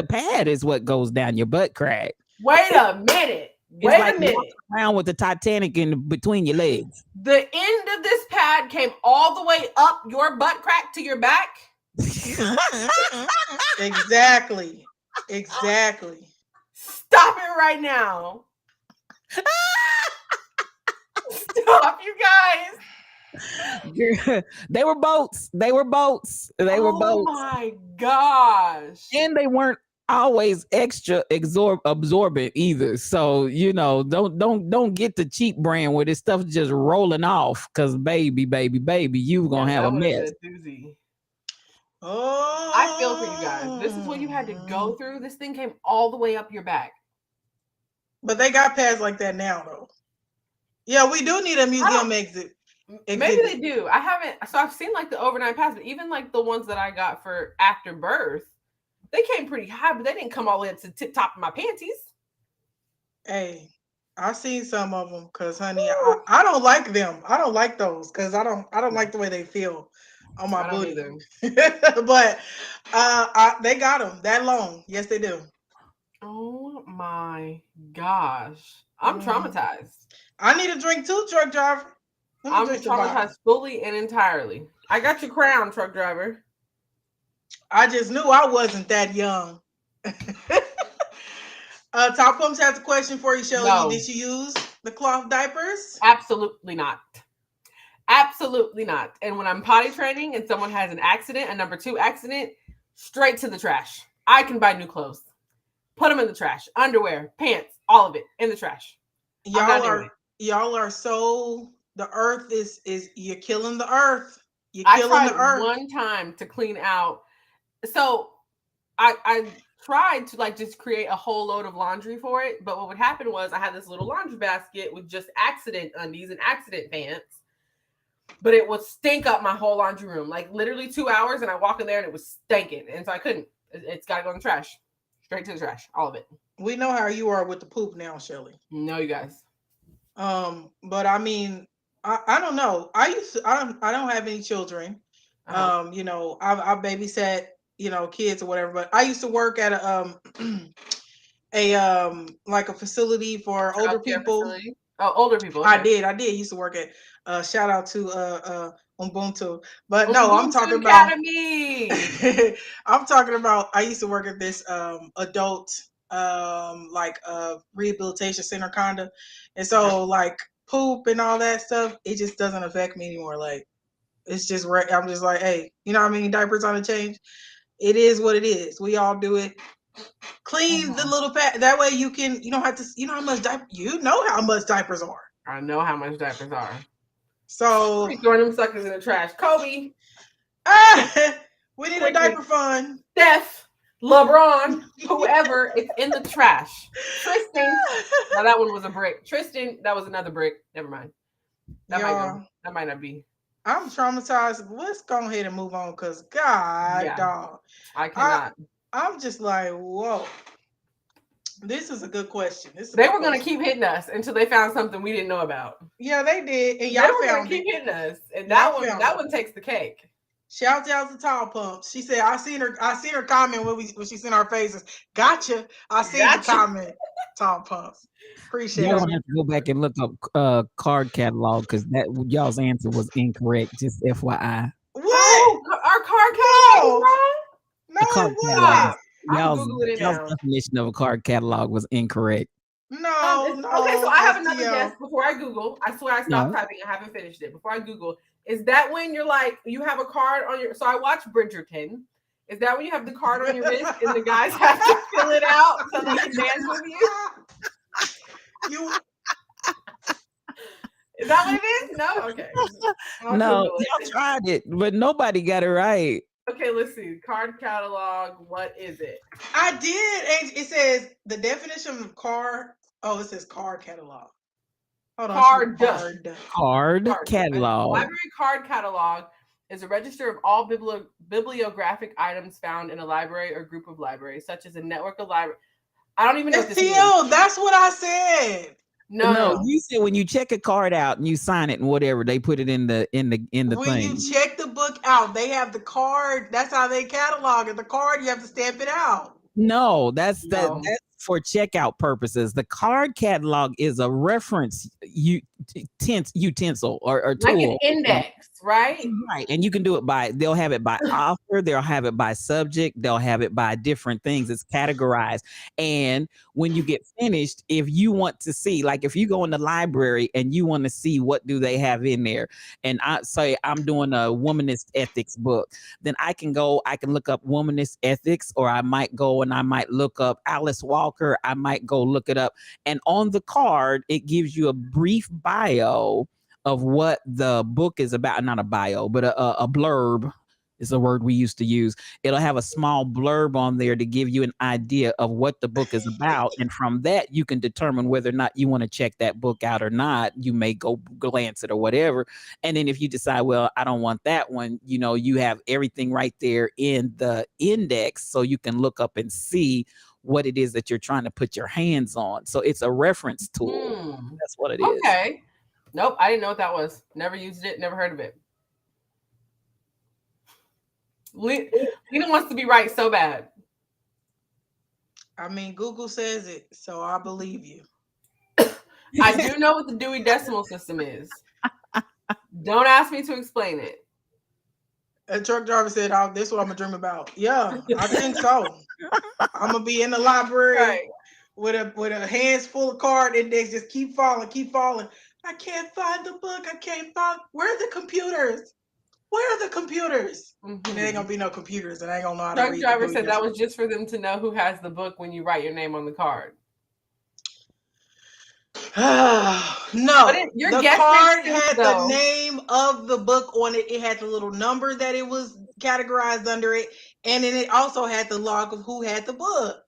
pad is what goes down your butt crack. Wait a minute. Wait a minute. Around with the Titanic in between your legs. The end of this pad came all the way up your butt crack to your back. Exactly. Stop it right now. Stop, you guys. They were boats. Oh my gosh. And they weren't always extra absorbent either. So don't get the cheap brand where this stuff just rolling off, because baby, you gonna have a mess. Oh, I feel for you guys. This is what you had to go through. This thing came all the way up your back. But they got pads like that now, though. Yeah, we do need a museum exit. Maybe they do. I haven't. So I've seen like the overnight pads, but even like the ones that I got for after birth, they came pretty high, but they didn't come all the way up to the tip top of my panties. Hey, I've seen some of them, because honey, I don't like them. I don't like those, because I don't like the way they feel on my booty. But they got them that long. Yes, they do. Oh my gosh. I'm traumatized. I need a drink too, truck driver. I'm traumatized fully and entirely. I got your crown, truck driver. I just knew I wasn't that young. Top Pumps has a question for you, Shelly. No. Did you use the cloth diapers? Absolutely not. Absolutely not. And when I'm potty training and someone has an accident, a number 2 accident, straight to the trash. I can buy new clothes. Put them in the trash. Underwear, pants, all of it in the trash. Y'all are so, the earth is you're killing the earth. You're killing the earth. One time to clean out. So I tried to like just create a whole load of laundry for it. But what would happen was I had this little laundry basket with just accident undies and accident pants. But it would stink up my whole laundry room. Like literally 2 hours, and I walk in there and it was stinking. And so I couldn't. It's got to go in the trash. Straight to the trash. All of it. We know how you are with the poop now, Shelly. No, you guys. But I mean, I don't know. I don't have any children. I babysat, kids or whatever, but I used to work at a facility for older people. Facility? Oh, older people. Okay. I did used to work at shout out to Ubuntu. But Ubuntu no, I'm talking Academy. about I'm talking about I used to work at this adult rehabilitation center kinda. And so like poop and all that stuff, it just doesn't affect me anymore. Like it's just I'm just like, hey, you know what I mean? Diapers on the change. It is what it is. We all do it. Clean the little pad. That way you don't have to, how much how much diapers are. I know how much diapers are. So throwing them suckers in the trash. Kobe. We need a diaper fund. Steph, LeBron, whoever, it's in the trash. Tristan. Now that one was a brick. Tristan, that was another brick. Never mind. That might not be. I'm traumatized. Let's go ahead and move on, because dog. I cannot. I'm just like, whoa. This is a good question. They were going to keep hitting us until they found something we didn't know about. Yeah, they did. And y'all were going to keep hitting us. And that one takes the cake. Shout out to Tall Pumps. She said, I seen her comment when she sent our faces. Gotcha. I seen the comment. Tall Pumps. Appreciate it. You don't have to go back and look up card catalog, because that y'all's answer was incorrect. Just FYI. What? Our card catalog? No. card what? catalog. I'm Y'all's googling it y'all's now. definition of a card catalog was incorrect. No, no. Okay, so I have that's another T.O. guess before I Google. I swear I Yeah. stopped typing. I haven't finished it. Before I Google, is that when you're like, you have a card on your, so I watch Bridgerton. Is that when you have the card on your wrist and the guys have to fill it out so they can dance with you? You Is that what it is? No? Okay. I'll No, Google y'all it. tried it, but nobody got it right. Okay, let's see. Card catalog. What is it? I did. And it says the definition of card. Oh, it says card catalog. Hold on. Card. Card A catalog. library card catalog is a register of all bibliographic items found in a library or group of libraries, such as a network of libraries. I don't even know what It's this means. T.O. That's what I said. No. You said when you check a card out and you sign it and whatever, they put it in the When thing. you check the book out, they have the card. That's how they catalog it. The card, you have to stamp it out. No, that's No. that's for checkout purposes. The card catalog is a reference utensil or tool. Like an index, right? Right. And you can do it they'll have it by author, they'll have it by subject, they'll have it by different things. It's categorized. And when you get finished, if you want to see, like if you go in the library and you want to see what do they have in there, and I say I'm doing a womanist ethics book, then I can look up womanist ethics, or I might go and I might look up Alice Walker. I might go look it up. And on the card, it gives you a brief bio of what the book is about. Not a bio, but a blurb is a word we used to use. It'll have a small blurb on there to give you an idea of what the book is about. And from that, you can determine whether or not you want to check that book out or not. You may go glance it or whatever. And then if you decide, well, I don't want that one, you have everything right there in the index, so you can look up and see what it is that you're trying to put your hands on. So it's a reference tool. That's what it is. Okay. Nope, I didn't know what that was. Never used it, never heard of it. Lena wants to be right so bad. I mean, Google says it, so I believe you. I do know what the Dewey Decimal System is. Don't ask me to explain it. A truck driver said, "Oh, this is what I'm gonna dream about." Yeah, I think so. I'm gonna be in the library with a hands full of card index, just keep falling. I can't find the book. I can't find. Where are the computers? Where are the computers? And there ain't gonna be no computers, and I ain't gonna know how to read. Truck driver said that was just for them to know who has the book when you write your name on the card. No, the card had the name of the book on it. It had the little number that it was categorized under it, and then it also had the log of who had the book.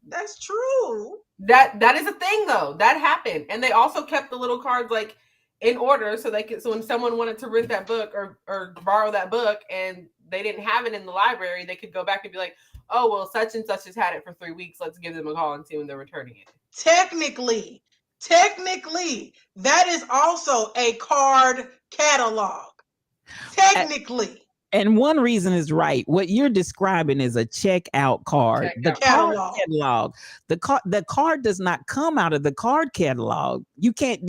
That's true. That is a thing though. That happened, and they also kept the little cards like in order so when someone wanted to rent that book or borrow that book and they didn't have it in the library, they could go back and be like, oh well, such and such has had it for 3 weeks. Let's give them a call and see when they're returning it. Technically, that is also a card catalog. Technically. And one reason is right. What you're describing is a checkout card. The card catalog. The card does not come out of the card catalog. You can't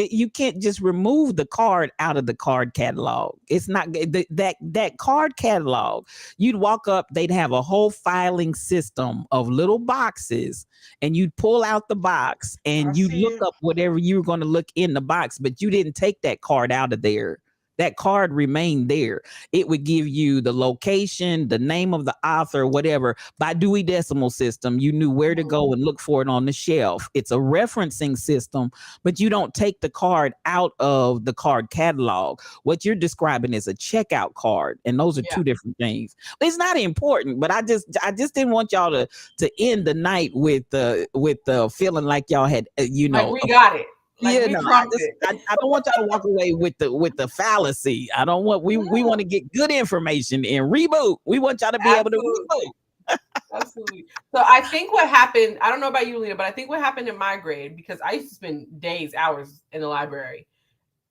just remove the card out of the card catalog. It's not that card catalog. You'd walk up, they'd have a whole filing system of little boxes, and you'd pull out the box and you look up whatever you were going to look in the box, but you didn't take that card out of there. That card remained there. It would give you the location, the name of the author, whatever. By Dewey Decimal System, you knew where to go and look for it on the shelf. It's a referencing system, but you don't take the card out of the card catalog. What you're describing is a checkout card, and those are two different things. It's not important, but I just didn't want y'all to end the night with the feeling like y'all had like we got it. Like I don't want y'all to walk away with the fallacy. I don't want we want to get good information in Reboot. We want y'all to be able to reboot. Absolutely. So I think what happened, I don't know about you, Lena, but I think what happened in my grade, because I used to spend days, hours in the library.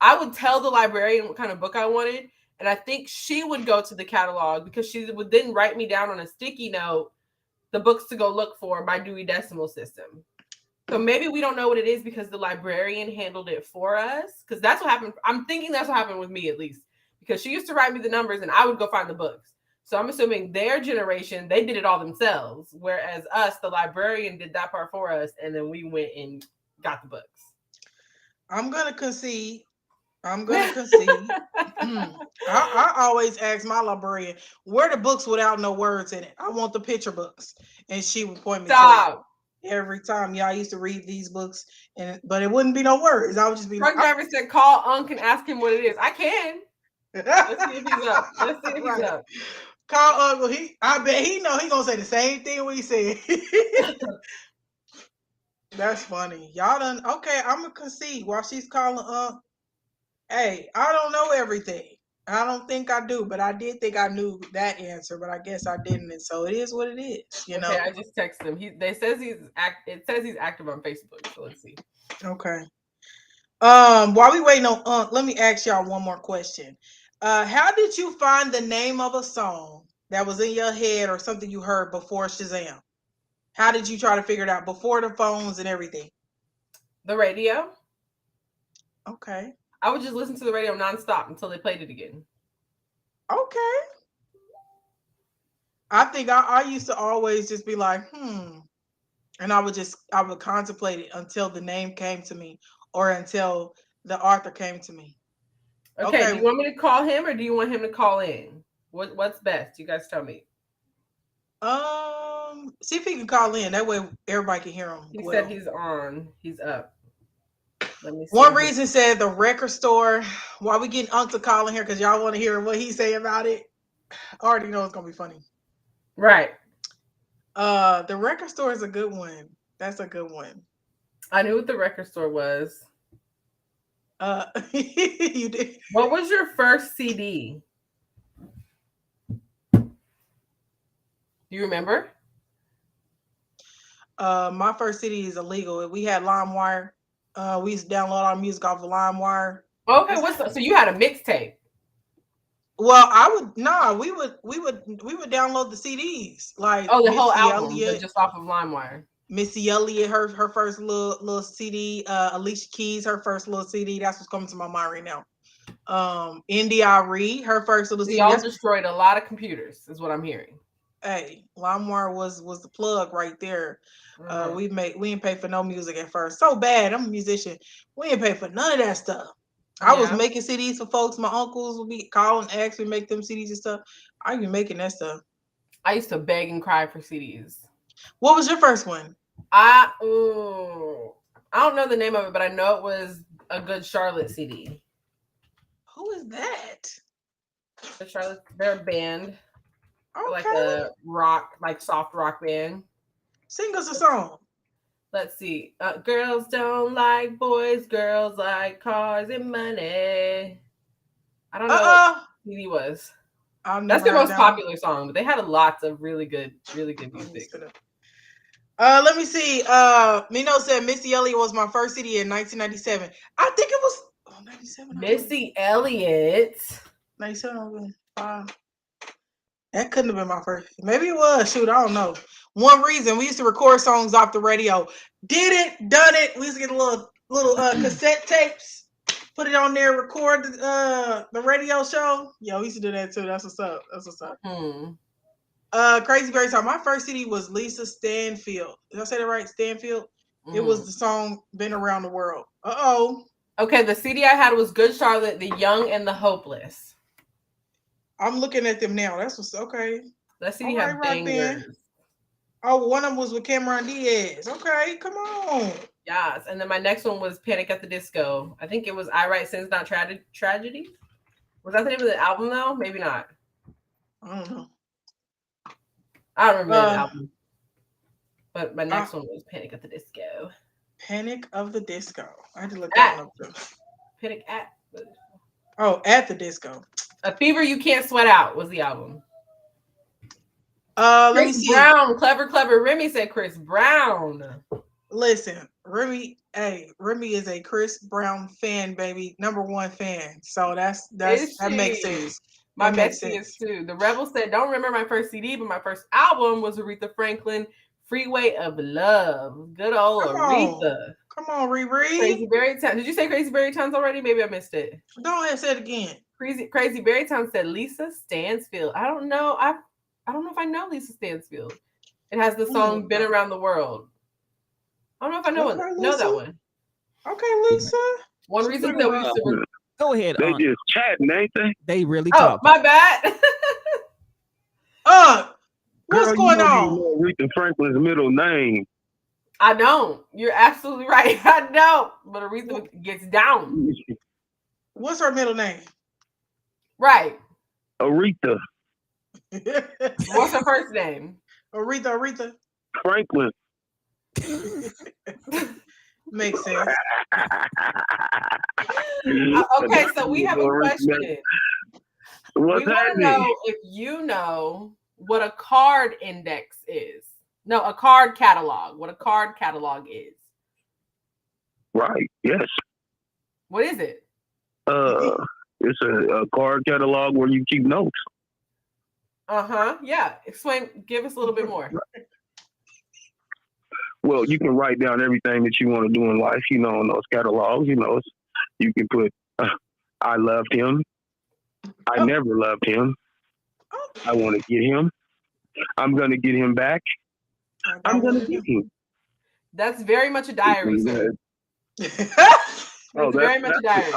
I would tell the librarian what kind of book I wanted, and I think she would go to the catalog because she would then write me down on a sticky note the books to go look for by Dewey Decimal System. So maybe we don't know what it is because the librarian handled it for us. Because that's what happened. I'm thinking that's what happened with me, at least. Because she used to write me the numbers and I would go find the books. So I'm assuming their generation, they did it all themselves, whereas us, the librarian, did that part for us, and then we went and got the books. I'm gonna concede. I always ask my librarian, where the books without no words in it? I want the picture books. And she would point me to Stop. it every time. Yeah, I used to read these books, but it wouldn't be no words. I would just be Truck like, driver said, call Unc and ask him what it is. I can. Let's see if he's up. Let's see if he's up. Call Uncle. I bet he know he gonna say the same thing we said. That's funny. Y'all done okay. I'm gonna concede while she's calling Unc. Hey, I don't know everything. I don't think I do, but I did think I knew that answer, but I guess I didn't, and so it is what it is. You know. Okay, I just texted him. It says he's active on Facebook. So let's see. Okay. While we waiting on Unc, let me ask y'all one more question. How did you find the name of a song that was in your head or something you heard before Shazam? How did you try to figure it out before the phones and everything? The radio. Okay. I would just listen to the radio nonstop until they played it again. Okay. I think I used to always just be like, and I would contemplate it until the name came to me or until the author came to me. Okay. Do you want me to call him or do you want him to call in? What's best? You guys tell me. See if he can call in. That way everybody can hear him. He said he's on. He's up. Let me see. One reason said the record store. Why we getting Unc to call in here? Because y'all want to hear what he say about it. I already know it's gonna be funny. Right. The record store is a good one. That's a good one. I knew what the record store was. You did. What was your first CD? Do you remember? My first CD is illegal. We had LimeWire. We used to download our music off of LimeWire. Okay, so you had a mixtape? Well, we would download the CDs like the whole album, but just off of LimeWire. Missy Elliott, her first little CD. Alicia Keys, her first little CD. That's what's coming to my mind right now. India Arie, her first little CD. Y'all destroyed a lot of computers, is what I'm hearing. Hey, LimeWire was the plug right there. We didn't pay for no music at first. So bad. I'm a musician. We didn't pay for none of that stuff. I was making CDs for folks. My uncles would be calling, asking me to make them CDs and stuff. I be making that stuff. I used to beg and cry for CDs. What was your first one? I don't know the name of it, but I know it was a Good Charlotte CD. Who is that? Good Charlotte, they're a band. Okay. Like a rock, like soft rock band. Sing us a song. Let's see. Girls don't like boys. Girls like cars and money. I don't know what CD was. That's their most popular song, but they had lots of really good music. Let me see. Mino said Missy Elliott was my first CD in 1997. I think it was 97. Missy Elliott. 97. That couldn't have been my first. Maybe it was. Shoot, I don't know. One reason we used to record songs off the radio. Did it, done it. We used to get little cassette tapes, put it on there, record the radio show. Yeah, we used to do that too. That's what's up. Crazy Great Song. My first CD was Lisa Stanfield. Did I say that right? Stanfield. It was the song "Been Around the World." Okay, the CD I had was Good Charlotte, The Young and the Hopeless. I'm looking at them now. That's what's okay. That CD had bangers. One of them was with Cameron Diaz. Okay, come on. Yes, and then my next one was Panic at the Disco. I think it was I Write Sins Not Tragedy. Was that the name of the album though? Maybe not. I don't know. I don't remember the album. But my next one was Panic at the Disco. Panic of the Disco. I had to look that one up too. Panic at the Disco. Oh, at the disco. A Fever You Can't Sweat Out was the album. Let me see. Brown, clever Remy said Chris Brown. Listen, Remy is a Chris Brown fan, baby, #1 fan. So that makes sense. My bestie is too. The Rebel said, "Don't remember my first CD, but my first album was Aretha Franklin, Freeway of Love." Good old Aretha. Come on, Riri. Crazy Berry Town. Did you say Crazy Berry Towns already? Maybe I missed it. Go ahead and say it again. Crazy Berry Town said Lisa Stansfield. I don't know. I don't know if I know Lisa Stansfield. It has the song "Been Around the World." I don't know if I know that one. Okay, Lisa. One reason that we used to go ahead. They just chatting, ain't they? They really talk. My bad. What's going on? You know Aretha Franklin's middle name. I don't. You're absolutely right. I don't. But Aretha gets down. What's her middle name? Right. Aretha. What's her first name? Aretha. Franklin. Makes sense. Okay, so we have a question. We want to know if you know what a card index is. No, a card catalog. What a card catalog is. Right. Yes. What is it? It's a card catalog where you keep notes. Yeah. Explain. Give us a little bit more. Well, you can write down everything that you want to do in life, in those catalogs. You can put, I loved him. I never loved him. I want to get him. I'm going to get him back. I'm going to get him. That's very much a diary, sir. Very much a diary.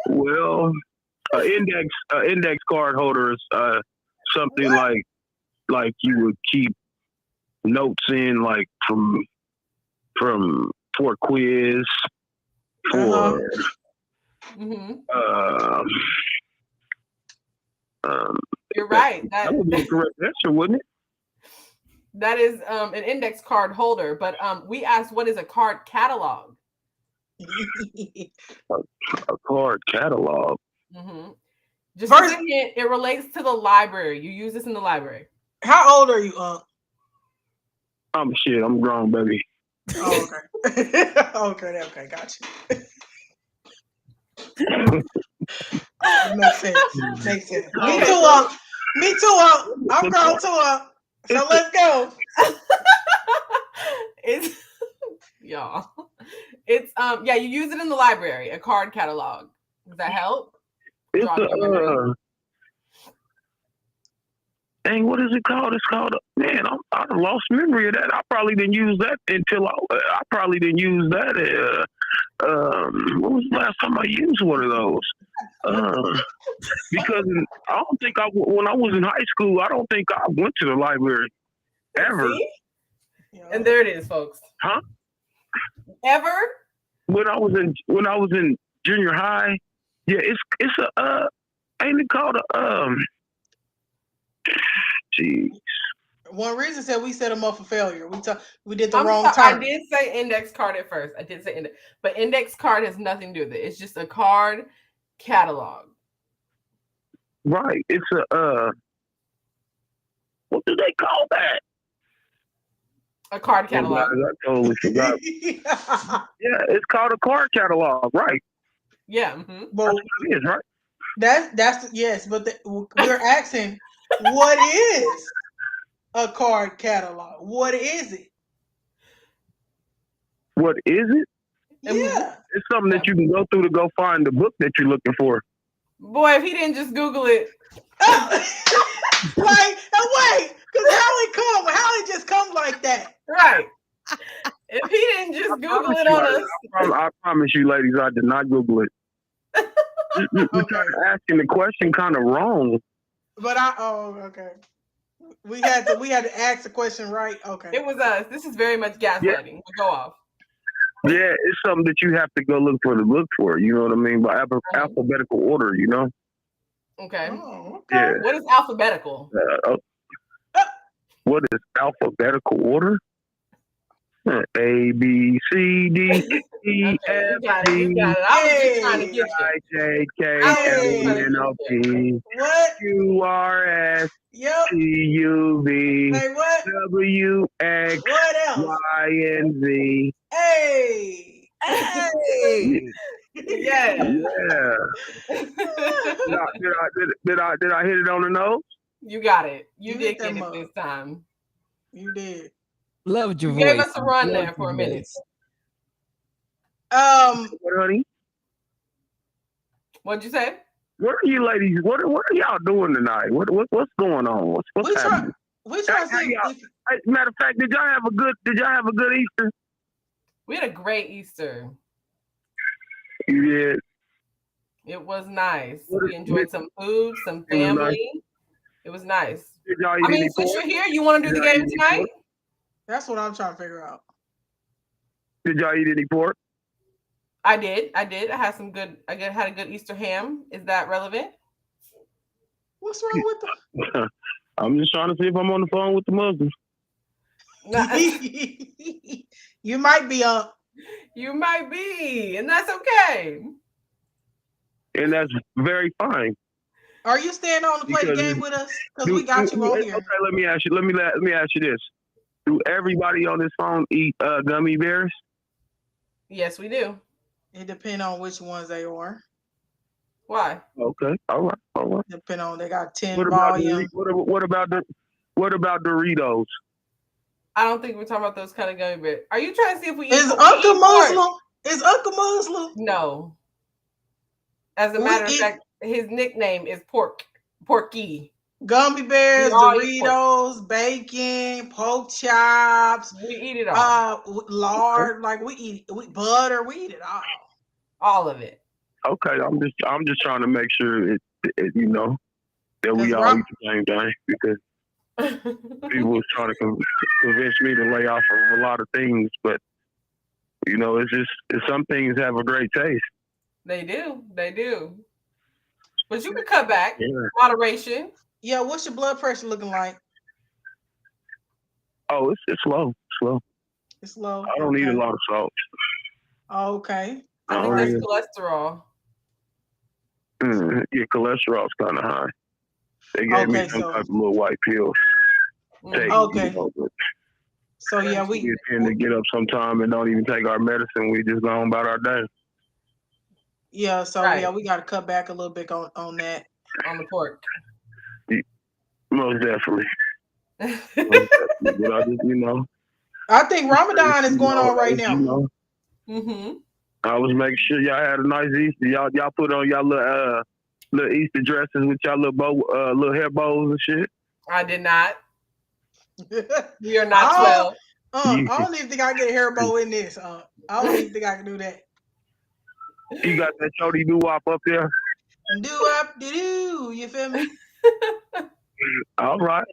Well, index card holders, something like you would keep notes in, like for quiz, for you're right. That would be the correct answer, wouldn't it? That is an index card holder, but we asked what is a card catalog? A card catalog. Just as a hint, it relates to the library. You use this in the library. How old are you, I'm grown, baby. Oh, okay. okay, gotcha. Makes sense. Me too, I'm grown too, so let's go. It's y'all. It's you use it in the library, a card catalog. Does that help? Dang, what is it called? It's called, man, I lost memory of that. I probably didn't use that until I probably didn't use that. When was the last time I used one of those? Because I don't think when I was in high school, I don't think I went to the library ever. See? And there it is, folks. Huh? Ever? When I was in junior high, yeah, it's ain't it called a Jeez. One reason said we set them up for failure. We did the wrong time. I did say index card at first. I did say index, but index card has nothing to do with it. It's just a card catalog. Right. It's what do they call that? A card catalog. I totally forgot. Yeah, it's called a card catalog, right? Yeah. Well, that's what it is, right? That's yes, but we're asking, what is a card catalog? What is it? What is it? Yeah. It's something that you can go through to go find the book that you're looking for. Boy, if he didn't just Google it. Wait, because how it just come like that? Right. If he didn't just Google it on us. I promise you, ladies, I did not Google it. You're asking the question kind of wrong. But okay. We had to ask the question right. Okay. It was us. This is very much gaslighting. Yeah. We'll go off. Yeah, it's something that you have to go look for the book for. You know what I mean? By alphabetical order, you know? Okay. Oh, okay. Yeah. What is alphabetical? What is alphabetical order? A, B, C, D, E, F, G, I was just trying to get you. I, J, K, L, N, O, P, Q, R, S, T, U, V, W, X, Y, and Z. Hey! Yeah. Did I hit it on the nose? You got it. You did get it this time. You did. Loved your You voice. gave us a run there Loved for a your minute. voice. What, honey? What'd you say? What are you ladies? What are y'all doing tonight? What's going on? What's happening? We trying to see Matter of fact, did y'all have a good Easter? We had a great Easter. You did. It was nice. We enjoyed some food, some It was nice. family. It was nice. Did y'all eat I mean, any since pork? you're here, you want to do the Did y'all game eat any tonight? pork? That's what I'm trying to figure out. Did y'all eat any pork? I did. I had some good. I had a good Easter ham. Is that relevant? What's wrong with the? I'm just trying to see if I'm on the phone with the Muslims. You might be up. You might be, and that's okay. And that's very fine. Are you staying on to play the game with us? Because we got you on here. Okay, let me ask you. Let me ask you this: do everybody on this phone eat gummy bears? Yes, we do. It depends on which ones they are. Why? Okay, all right. Depend on they got 10 What about volume. what about Doritos? I don't think we're talking about those kind of gummy bears. Are you trying to see if we Is eat Uncle pork? Muslim? Is Uncle Muslim? No. As a matter of fact, his nickname is Porky. Gummy bears, We Doritos, bacon, pork chops. We eat it all. Lard, like we eat butter, we eat it all. All of it. Okay, I'm just trying to make sure it you know that we all eat the same thing, because people was trying to convince me to lay off of a lot of things, but you know, some things have a great taste. They do. But you can cut back. Yeah. Moderation. Yeah, what's your blood pressure looking like? Oh, it's low. It's low. I don't eat a lot of salt. Okay. I think that's cholesterol. Yeah, cholesterol's kind of high. They gave me some type of little white pills. Okay. So yeah, we tend to get up sometime and don't even take our medicine. We just go on about our day. Yeah, so yeah, we got to cut back a little bit on that. On the pork. Most definitely. But I just, I think Ramadan is going on right now. I was making sure y'all had a nice Easter. Y'all put on y'all little Easter dresses with y'all little hair bows and shit. I did not. We are not 12. I don't even think I get a hair bow in this. I don't even think I can do that. You got that chody doo-wop up there? Do-wop, do-doo. You feel me? All right.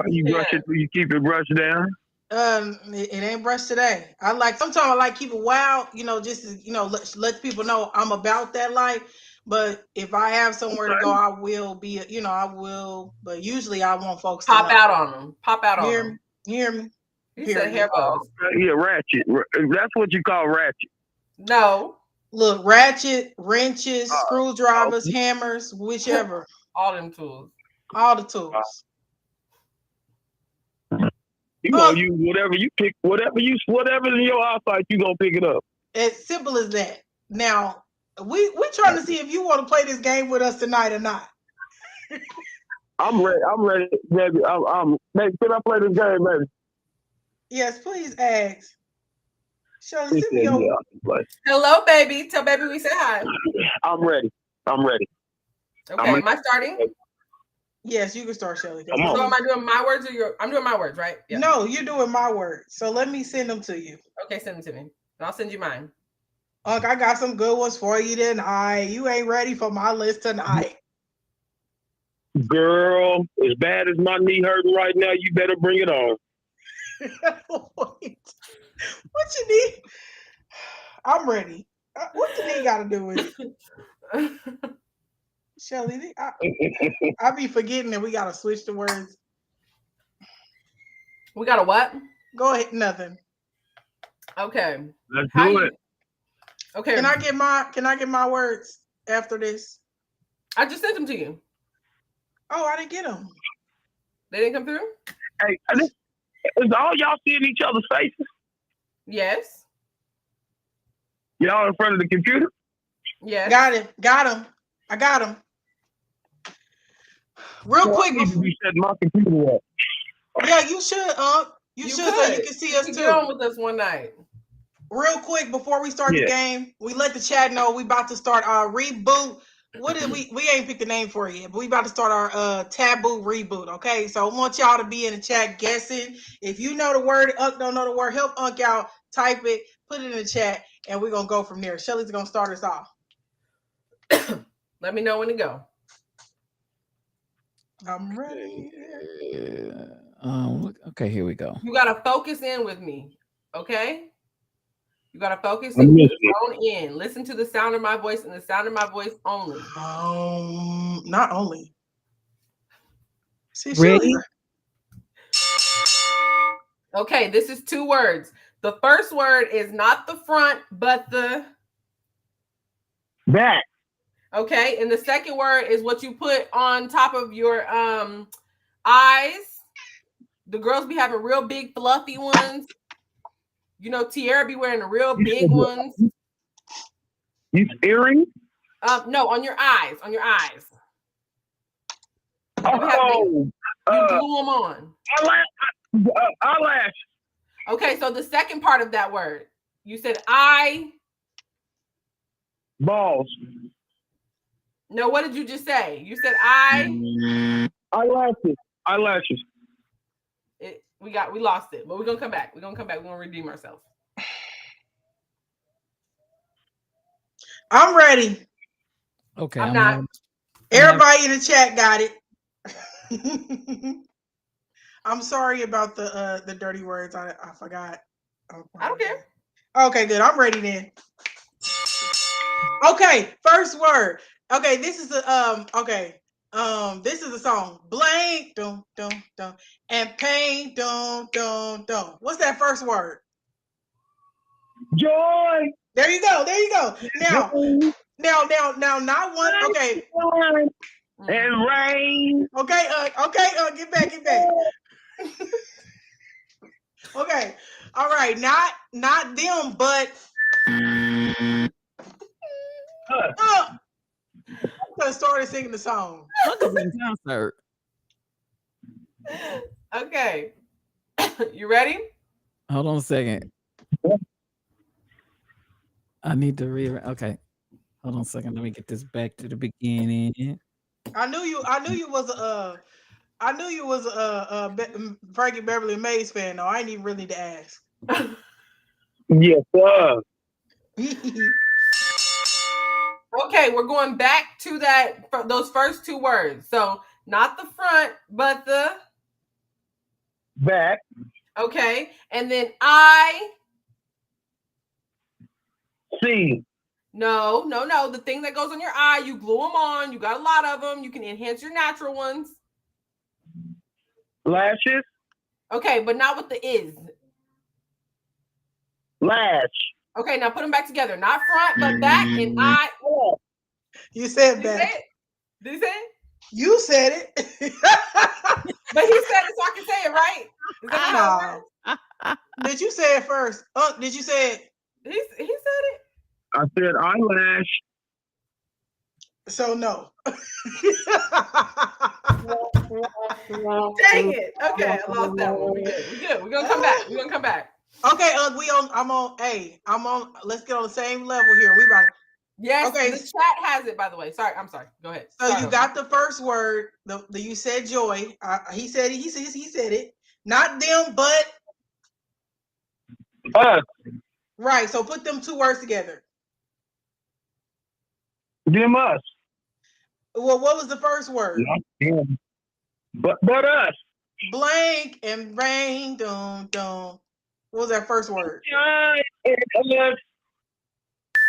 You keep it brushed down? It ain't brushed today. Sometimes I like keep it wild, just to, let people know I'm about that life. But if I have somewhere to go, I will be, I will. But usually I want folks pop to know. out on them. Pop out on them. Hear me? You said hair bows. Yeah, ratchet. That's what you call ratchet. No. Look, ratchet, wrenches, screwdrivers, hammers, whichever. All them tools. All the tools. You gonna use whatever you pick, whatever's in your eyesight, you gonna pick it up. As simple as that. Now, we trying to see if you want to play this game with us tonight or not. I'm ready, baby. Baby, can I play this game, baby? Yes, please ask. Shirley, send me your... Hello, baby. Tell baby we say hi. I'm ready. Okay, am I starting? Yes, you can start, Shirley. So am I doing my words or your? I'm doing my words, right? Yeah. No, you're doing my words. So let me send them to you. Okay, send them to me. And I'll send you mine. Unc, I got some good ones for you tonight. You ain't ready for my list tonight. Girl, as bad as my knee hurting right now, you better bring it on. What you need? I'm ready. What the knee got to do with it? Shelly, I be forgetting that we got to switch the words. We got to what? Go ahead. Nothing. Okay. Let's do it. Okay. Can I get my words after this? I just sent them to you. Oh, I didn't get them. They didn't come through? Hey, is all y'all seeing each other's faces? Yes. Y'all in front of the computer? Yes. Got it. Got him. I got him. Real quick. I need to be setting my computer up. Yeah, you should, you should, so you can see us Get too. on with us one night. Real quick before we start the game, we let the chat know we about to start our reboot. What did we ain't picked the name for it yet, but we about to start our taboo reboot. Okay, so I want y'all to be in the chat guessing. If you know the word, don't know the word, help Unc out, type it, put it in the chat, and we're gonna go from there. Shelly's gonna start us off. Let me know when to go. I'm ready. Okay, here we go. You gotta focus in with me, okay? You gotta focus and zone in. Listen to the sound of my voice and the sound of my voice only. Not only. See, ready? Okay, this is 2 words. The first word is not the front, but the back. Okay, and the second word is what you put on top of your eyes. The girls be having real big fluffy ones. You know, Tiara be wearing the real big ones. You earring? No, on your eyes. On your eyes. Oh, you glue them on. Eyelash. Okay, so the second part of that word, you said eye. Balls. No, what did you just say? You said eye. Eyelashes. Eyelashes. We lost it, but we're gonna come back. We're gonna redeem ourselves. I'm ready. Okay, I'm not. Everybody in the chat got it. I'm sorry about the dirty words. I forgot. I don't care. Okay, good. I'm ready then. Okay, first word. Okay, this is a this is a song. Blank, dum dum dum, and pain, dum dum dum. What's that first word? Joy. There you go. There you go. Now, not one. Okay. And rain. Okay. Get back. Okay. All right. Not them, but. I started singing the song. Concert. Okay. You ready? Hold on a second. I need to read. Okay. Hold on a second. Let me get this back to the beginning. I knew you was a Frankie Beverly Mays fan. though. I ain't even really need to ask. Yes, sir. Okay, we're going back to those first 2 words. So not the front, but the back. Okay, and then I see. No. The thing that goes on your eye, you glue them on. You got a lot of them. You can enhance your natural ones. Lashes. Okay, but not with the is. Lash. Okay, now put them back together. Not front, but back and I. You said back. Did he say it? You said it. But he said it so I can say it, right? Is that how it works? Did you say it first? Did you say it? He said it. I said eyelash. So no. Dang it. Okay, I lost that one. We good. We're gonna come back. Okay, I'm on. Let's get on the same level here. We about. Yes. Okay. The chat has it, by the way. I'm sorry. Go ahead. So you got the first word. You said joy. He said it. He said it. Not them, but us. Right. So put them 2 words together. Them us. Well, what was the first word? Not them. But us. Blank and rain. Dum dum. What was that first word?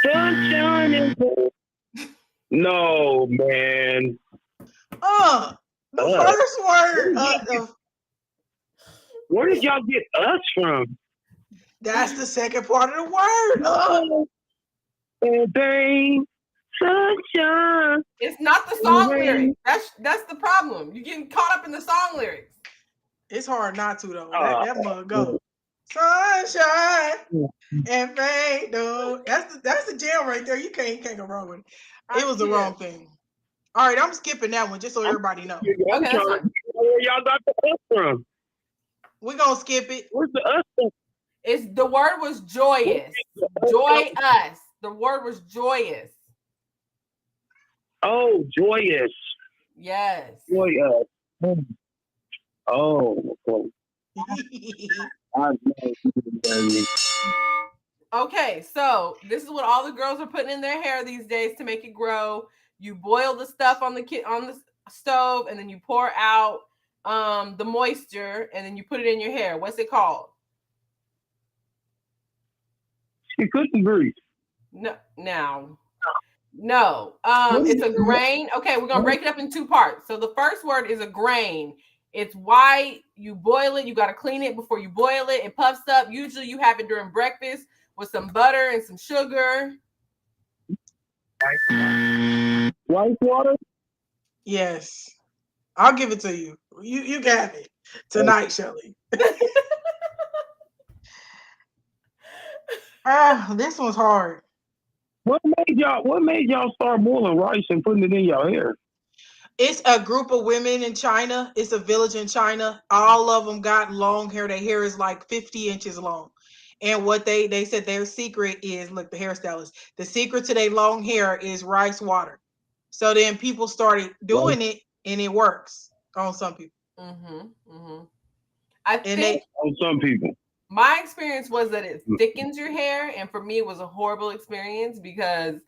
Sunshine and no, man. The first word. Where did y'all get us from? That's the second part of the word. Sunshine. It's not the song lyrics. That's the problem. You're getting caught up in the song lyrics. It's hard not to though. That mug go. Sunshine and rain. That's the jam right there. You can't go wrong with it. It was the wrong thing. All right, I'm skipping that one just so everybody knows. Okay, that's fine. Where y'all got the us from? We're gonna skip it. Where's the us? It's the word was joyous. Joyous. The word was joyous. Oh, joyous. Yes. Joyous. Oh, okay. I know. Okay, so this is what all the girls are putting in their hair these days to make it grow. You boil the stuff on the stove, and then you pour out the moisture, and then you put it in your hair. What's it called? Cookie grease. No, now. No. It's a grain. Okay, we're gonna break it up in two parts. So the first word is a grain. It's white. You boil it. You got to clean it before you boil it. It puffs up. Usually you have it during breakfast with some butter and some sugar. White water? Yes. I'll give it to you. You got it tonight, Shelly. This one's hard. What made y'all start boiling rice and putting it in your hair? It's a group of women in China. It's a village in China. All of them got long hair. Their hair is like 50 inches long. And what they said their secret is, look, the hairstylist, the secret to their long hair is rice water. So then people started doing it, and it works on some people. I think on some people. My experience was that it thickens your hair, and for me, it was a horrible experience because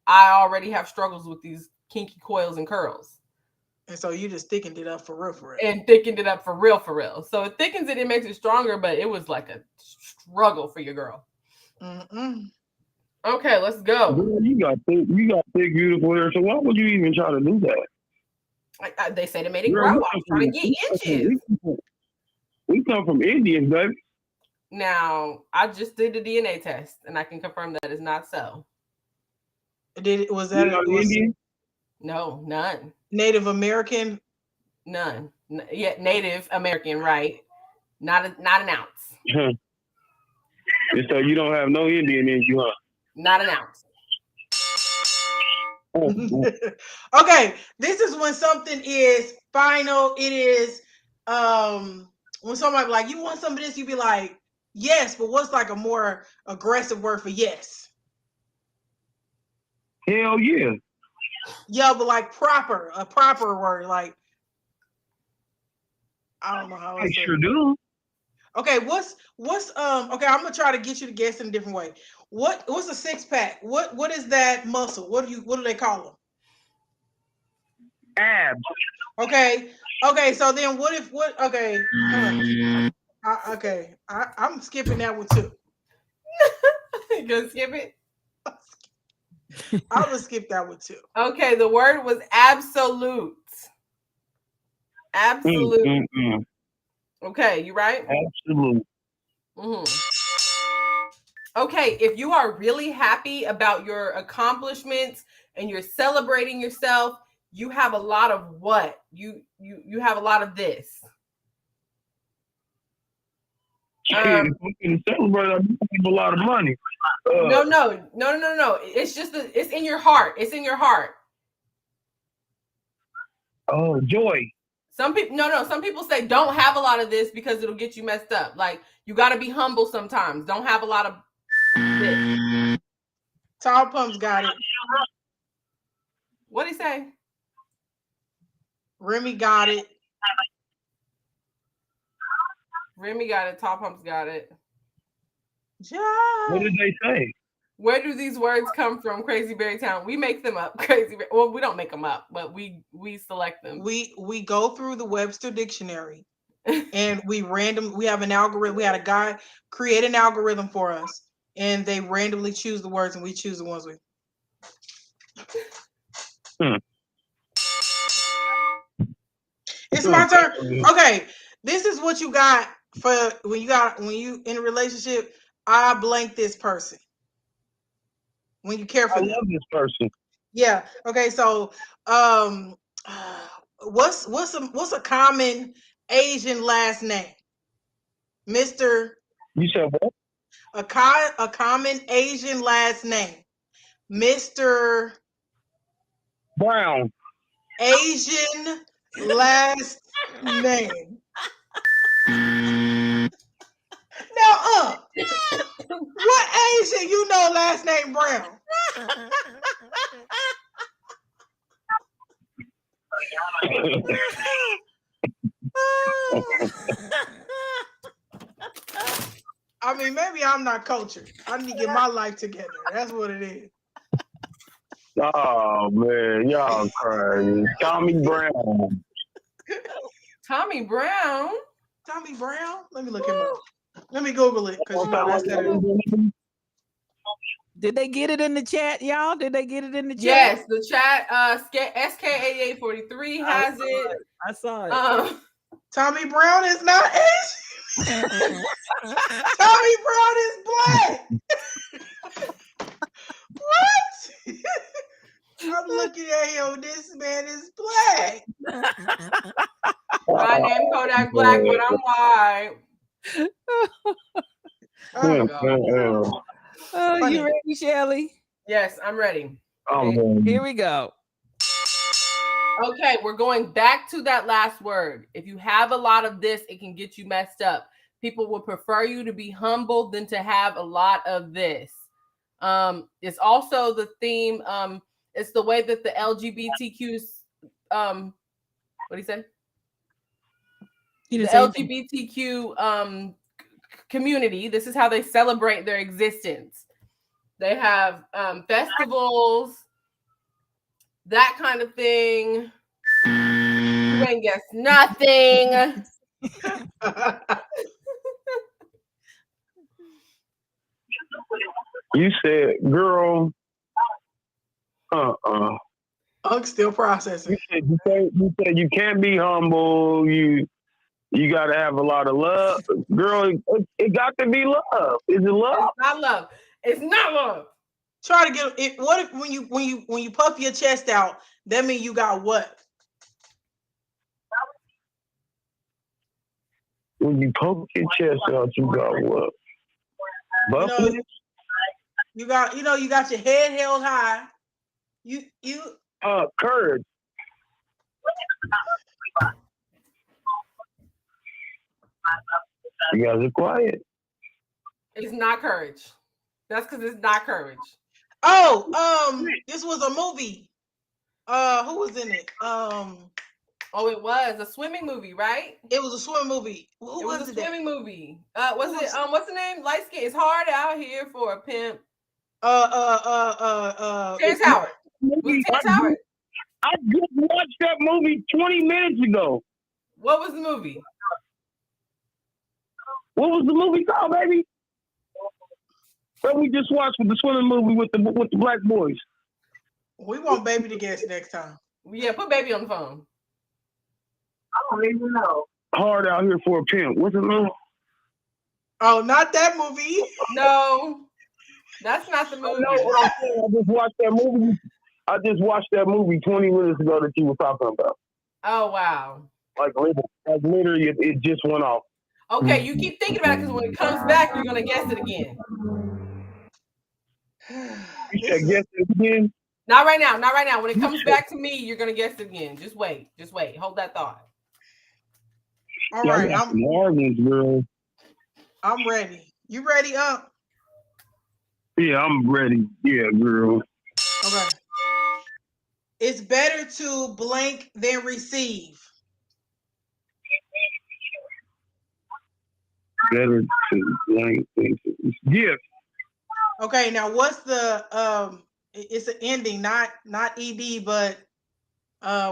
I already have struggles with these kinky coils and curls. And so you just thickened it up for real. And thickened it up for real. So it thickens it, it makes it stronger, but it was like a struggle for your girl. Okay, let's go. You got thick, beautiful hair. So why would you even try to do that? They said it made it grow. I was trying to get inches. We come from Indians, baby. Now, I just did the DNA test, and I can confirm that is not so. Was that Indian? No, none. Native American? None. Yeah, Native American, right? Not an ounce. And so you don't have no Indian in you, huh? Not an ounce. Okay, this is when something is final. It is when somebody like, you want some of this, you be like, yes, but what's like a more aggressive word for yes? Hell yeah. Yeah, but like a proper word, like I don't know how I sure do. Okay, what's okay, I'm gonna try to get you to guess in a different way. What's a six pack? What is that muscle? What do they call them? Abs. Okay, so then okay. I'm skipping that one too. You gonna skip it? I'm gonna skip that one too. Okay, the word was absolute. Absolute. Okay, you right? Absolute. Okay, if you are really happy about your accomplishments and you're celebrating yourself, you have a lot of what? You have a lot of this. We can celebrate. I have a lot of money. No. It's just it's in your heart. It's in your heart. Oh, joy. Some people say don't have a lot of this because it'll get you messed up. Like, you got to be humble sometimes. Don't have a lot of this. Tall Pumps got it. What'd he say? Remy got it. Remy got it. Tall Pumps got it. What did they say? Where do these words come from? Crazy Berry Town. We make them up. Well, we don't make them up, but we select them. We go through the Webster Dictionary, and we have an algorithm. We had a guy create an algorithm for us, and they randomly choose the words, and we choose the ones we. It's my turn. Okay, this is what you got for when you in a relationship. I blank this person. When you care for them. I love this person. Yeah. Okay. So, what's a common Asian last name, Mr. You said what? A common Asian last name, Mr. Brown. Asian last name. What Asian you know last name Brown? I mean, maybe I'm not cultured. I need to get my life together. That's what it is. Oh man, y'all crazy. Tommy Brown. Tommy Brown. Tommy Brown? Let me look him up. Let me Google it because you know that's that. Did they get it in the chat, y'all? Did they get it in the chat? Yes, the chat. SK8843 has it. I saw it. Tommy Brown is not Asian. Tommy Brown is black. What? I'm looking at him. This man is black. My name Kodak Black, but I'm white. Oh, you ready, Shelly? Yes, I'm ready. Okay, here we go. Okay, we're going back to that last word. If you have a lot of this, it can get you messed up. People would prefer you to be humble than to have a lot of this. It's also the theme. It's the way that the LGBTQs, what do you say? The LGBTQ community. This is how they celebrate their existence. They have festivals, that kind of thing. You ain't guess nothing. You said, girl. I'm still processing. You said you can't be humble. You got to have a lot of love, girl. It got to be love. Is it love? It's not love. It's not love. Try to get it. What if when you puff your chest out, that means you got what? When you poke your chest out, you got what? You got your head held high. You courage. You guys are quiet. It's not courage. That's because it's not courage. Oh, this was a movie. Who was in it? Oh, it was a swimming movie, right? It was a swimming movie. It was a swimming movie. What's the name? Light skin. It's hard out here for a pimp. Terrence Howard. Was Terrence Howard? I just watched that movie 20 minutes ago. What was the movie? What was the movie called, baby? That we just watched with the swimming movie with the black boys. We want baby to guess next time. Yeah, put baby on the phone. I don't even know. Hard out here for a pimp. What's it name? Oh, not that movie. No, that's not the movie. I just watched that movie. I just watched that movie 20 minutes ago that you were talking about. Oh wow! Like literally, it just went off. Okay, you keep thinking about it because when it comes back, you're gonna guess it again. You said guess it again? Not right now. Not right now. When it comes back to me, you're gonna guess it again. Just wait. Just wait. Hold that thought. All right, I'm ready. You ready, Up? Yeah, I'm ready. Yeah, girl. Okay. It's better to blank than receive. Better to blank than gift. Okay, now what's the it's an ending, not ed, but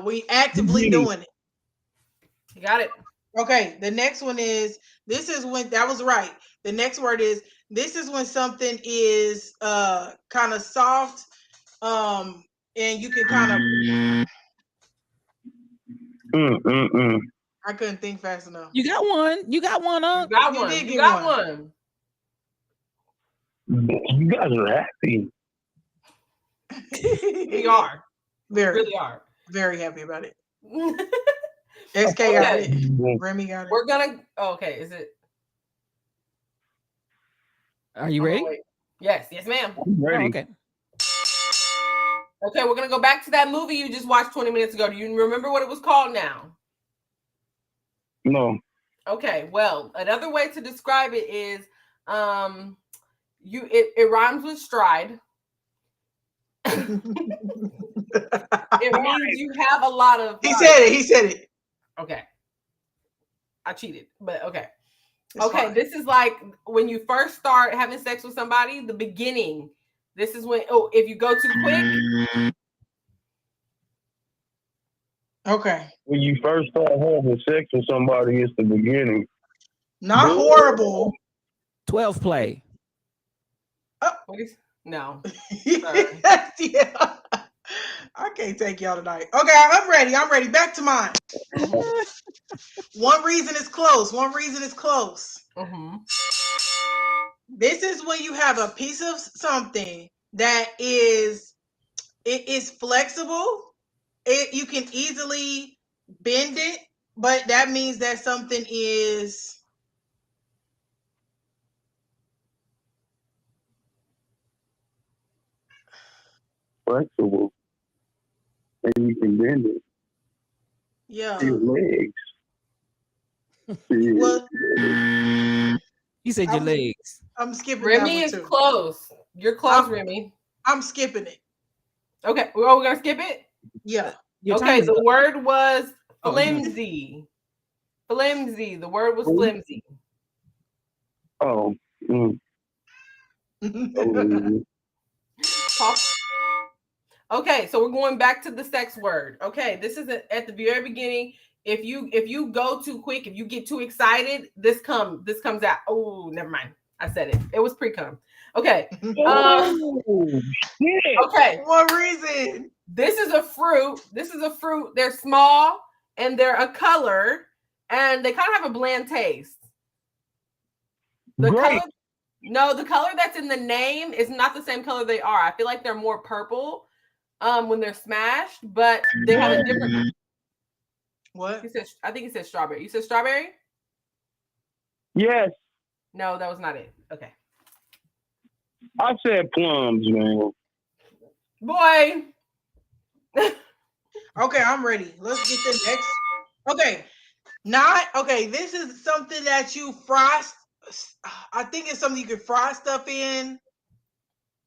we actively doing it. You got it. Okay, the next one is this is when that was right. The next word is this is when something is kind of soft, and you can kind of I couldn't think fast enough. You got one. You got one up. You got one. You got one. You guys are happy. We are. Very, really are. Very happy about it. SK got it. Remy got it. We're gonna. Okay, is it? Are you ready? Yes, ma'am. I'm ready. Oh, okay. Okay, we're gonna go back to that movie you just watched 20 minutes ago. Do you remember what it was called now? No. Okay, well, another way to describe it is It rhymes with stride. It means you have a lot of. He said it. Okay. I cheated, but okay. It's okay, fine. This is like when you first start having sex with somebody, the beginning. This is when, if you go too quick. Okay. When you first start having sex with somebody, it's the beginning. Not horrible. 12 play. No. Yeah. I can't take y'all tonight. Okay, I'm ready. Back to mine. One reason is close. Mm-hmm. This is when you have a piece of something that is flexible. You can easily bend it, but that means that something is flexible, and you can bend it. Yeah. Your legs. Well, you said your legs. I'm skipping Remy that is one too. close. You're close, Remy. I'm skipping it. Okay. Well, we're gonna skip it. Yeah. Okay. The word was flimsy. Flimsy. The word was flimsy. Oh. Okay, so we're going back to the sex word. Okay, this is at the very beginning. If you go too quick, if you get too excited, this comes out. Oh, never mind. I said it. It was pre-cum. Okay. Okay. One reason. This is a fruit. They're small and they're a color, and they kind of have a bland taste. The color that's in the name is not the same color they are. I feel like they're more purple when they're smashed, but they have a different. What? I think he said strawberry. You said strawberry? Yes. No, that was not it. Okay. I said plums, man. Boy. Okay, I'm ready. Let's get the next. Okay. This is something that you fry. I think it's something you can fry stuff in.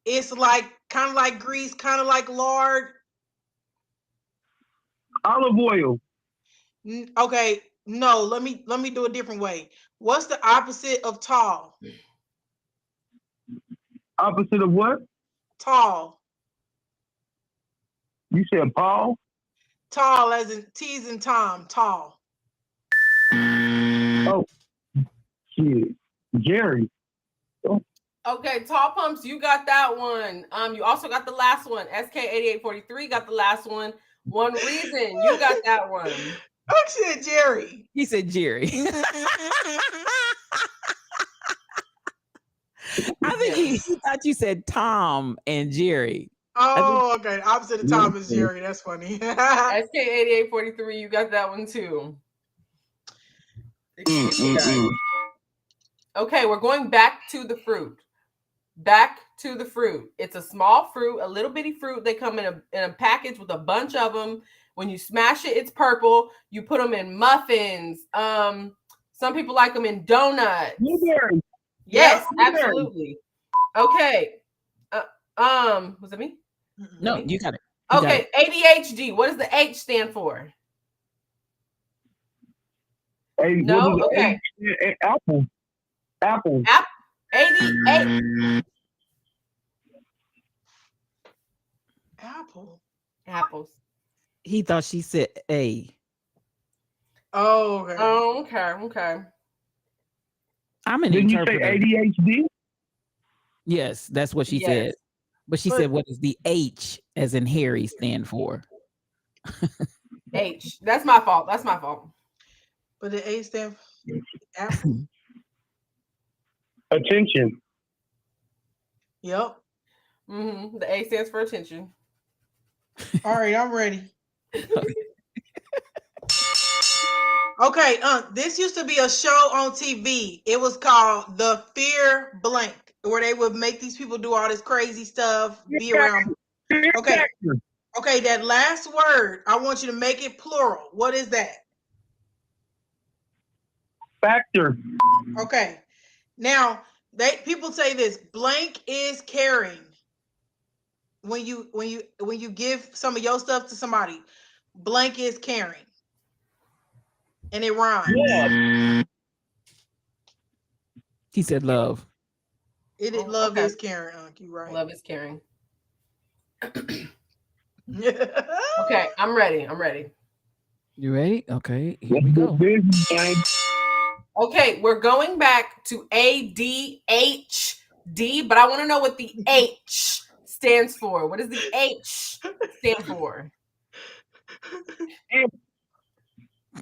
It's like kind of like grease, kind of like lard. Olive oil. Okay, no, let me do a different way. What's the opposite of tall? Opposite of what? Tall. You said Paul? Tall as in T's and Tom, tall. Oh, shit. Jerry. Oh. Okay, tall pumps, you got that one. You also got the last one. SK8843 got the last one. One reason, you got that one. I said Jerry. He said Jerry. I think he thought you said Tom and Jerry. Oh, okay. Opposite of Tom is Jerry. That's funny. SK8843, you got that one too. Okay, we're going back to the fruit. It's a small fruit, a little bitty fruit. They come in a package with a bunch of them. When you smash it, it's purple. You put them in muffins. Some people like them in donuts. Blueberry. Yes, absolutely. Okay. Was it me? No, you got it. Okay, ADHD. What does the H stand for? No, okay. Apple. Apple. Apples. He thought she said A. Oh, okay. Oh, okay. I'm an Didn't interpreter. you say ADHD? Yes, that's what she said. But she said, what does the H as in Harry stand for? H. That's my fault. But the A stand for apple. Attention. Yep. The A stands for attention. All right, I'm ready. Okay, this used to be a show on TV. It was called The Fear Blank, where they would make these people do all this crazy stuff, be around. Okay, that last word, I want you to make it plural. What is that? Factor. Okay. Now, People say this, blank is caring. When you give some of your stuff to somebody, blank is caring. And it rhymes. Yeah. He said love. Love is caring, you right. Love is caring. Okay, I'm ready. You ready? Okay, here we go. Okay, we're going back to ADHD, but I want to know what the H stands for. What does the H stand for?